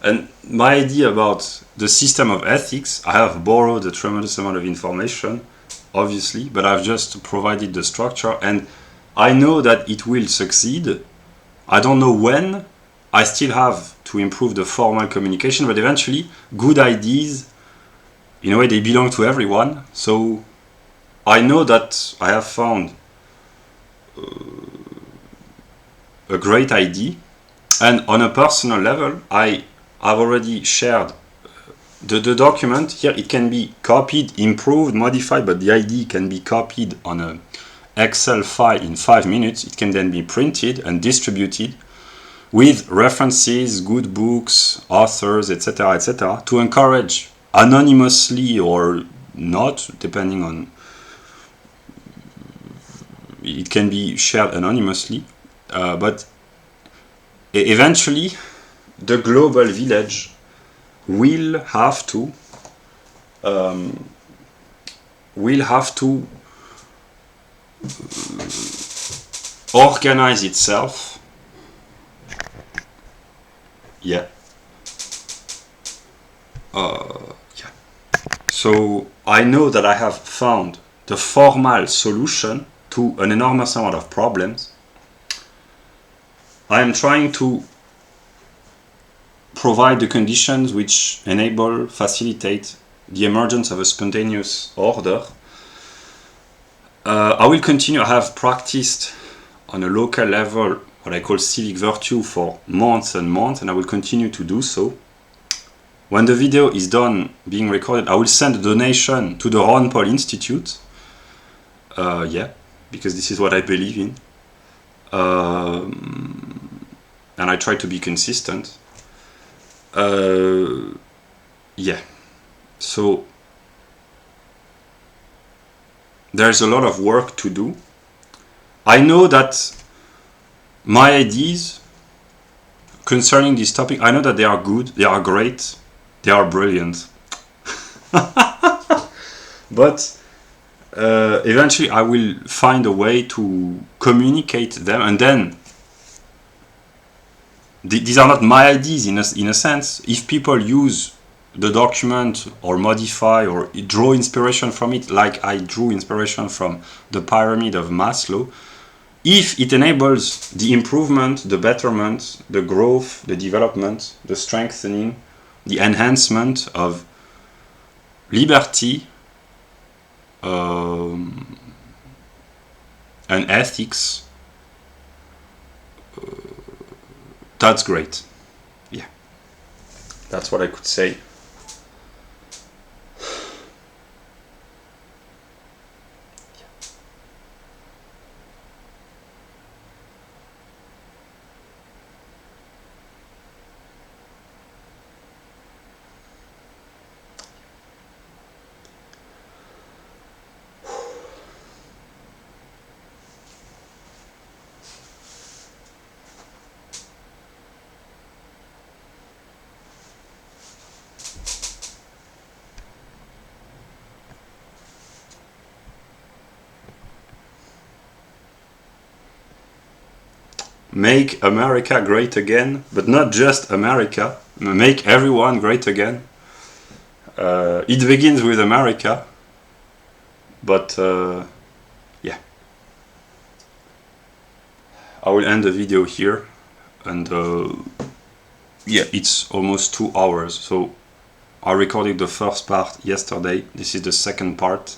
And my idea about the system of ethics, I have borrowed a tremendous amount of information, obviously, but I've just provided the structure and I know that it will succeed. I don't know when, I still have to improve the formal communication, but eventually good ideas, in a way, they belong to everyone. So I know that I have found a great idea, and on a personal level, I have already shared the document. Here it can be copied, improved, modified, but the idea can be copied on an Excel file in 5 minutes. It can then be printed and distributed with references, good books, authors, etc., to encourage anonymously or not, depending on, it can be shared anonymously, but eventually the global village will have to organize itself. Yeah. So I know that I have found the formal solution to an enormous amount of problems. I am trying to provide the conditions which enable, facilitate the emergence of a spontaneous order. I will continue. I have practiced on a local level what I call civic virtue for months and months, and I will continue to do so. When the video is done being recorded, I will send a donation to the Ron Paul Institute. Because this is what I believe in. And I try to be consistent. So there's a lot of work to do. I know that my ideas concerning this topic, I know that they are good, they are great, they are brilliant. But eventually I will find a way to communicate them, and then these are not my ideas in a sense. If people use the document or modify or draw inspiration from it, like I drew inspiration from the pyramid of Maslow, if it enables the improvement, the betterment, the growth, the development, the strengthening, the enhancement of liberty and ethics, that's great. Yeah, that's what I could say. Make America great again, but not just America. Make everyone great again. It begins with America, but yeah. I will end the video here, and yeah, it's almost 2 hours. So I recorded the first part yesterday. This is the second part.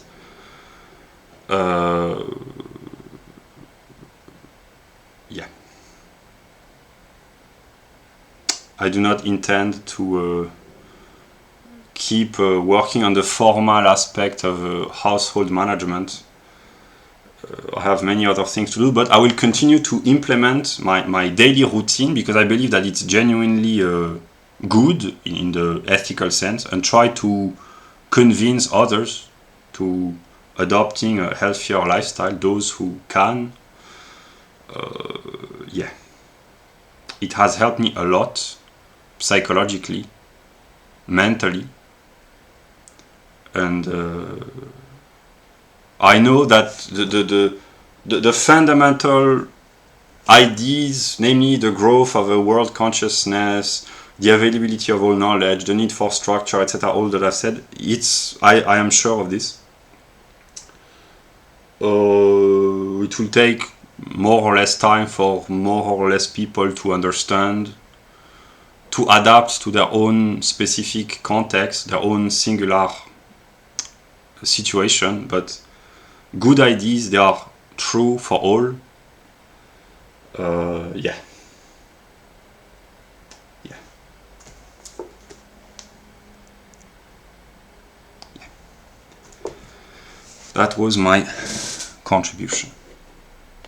Yeah. I do not intend to keep working on the formal aspect of household management. I have many other things to do, but I will continue to implement my daily routine, because I believe that it's genuinely good in the ethical sense, and try to convince others to adopting a healthier lifestyle, those who can. Yeah. It has helped me a lot, psychologically, mentally, and I know that the fundamental ideas, namely the growth of a world consciousness, the availability of all knowledge, the need for structure, etc., all that I said, I am sure of this. It will take more or less time for more or less people to understand to adapt to their own specific context, their own singular situation, but good ideas, they are true for all. Yeah. That was my contribution.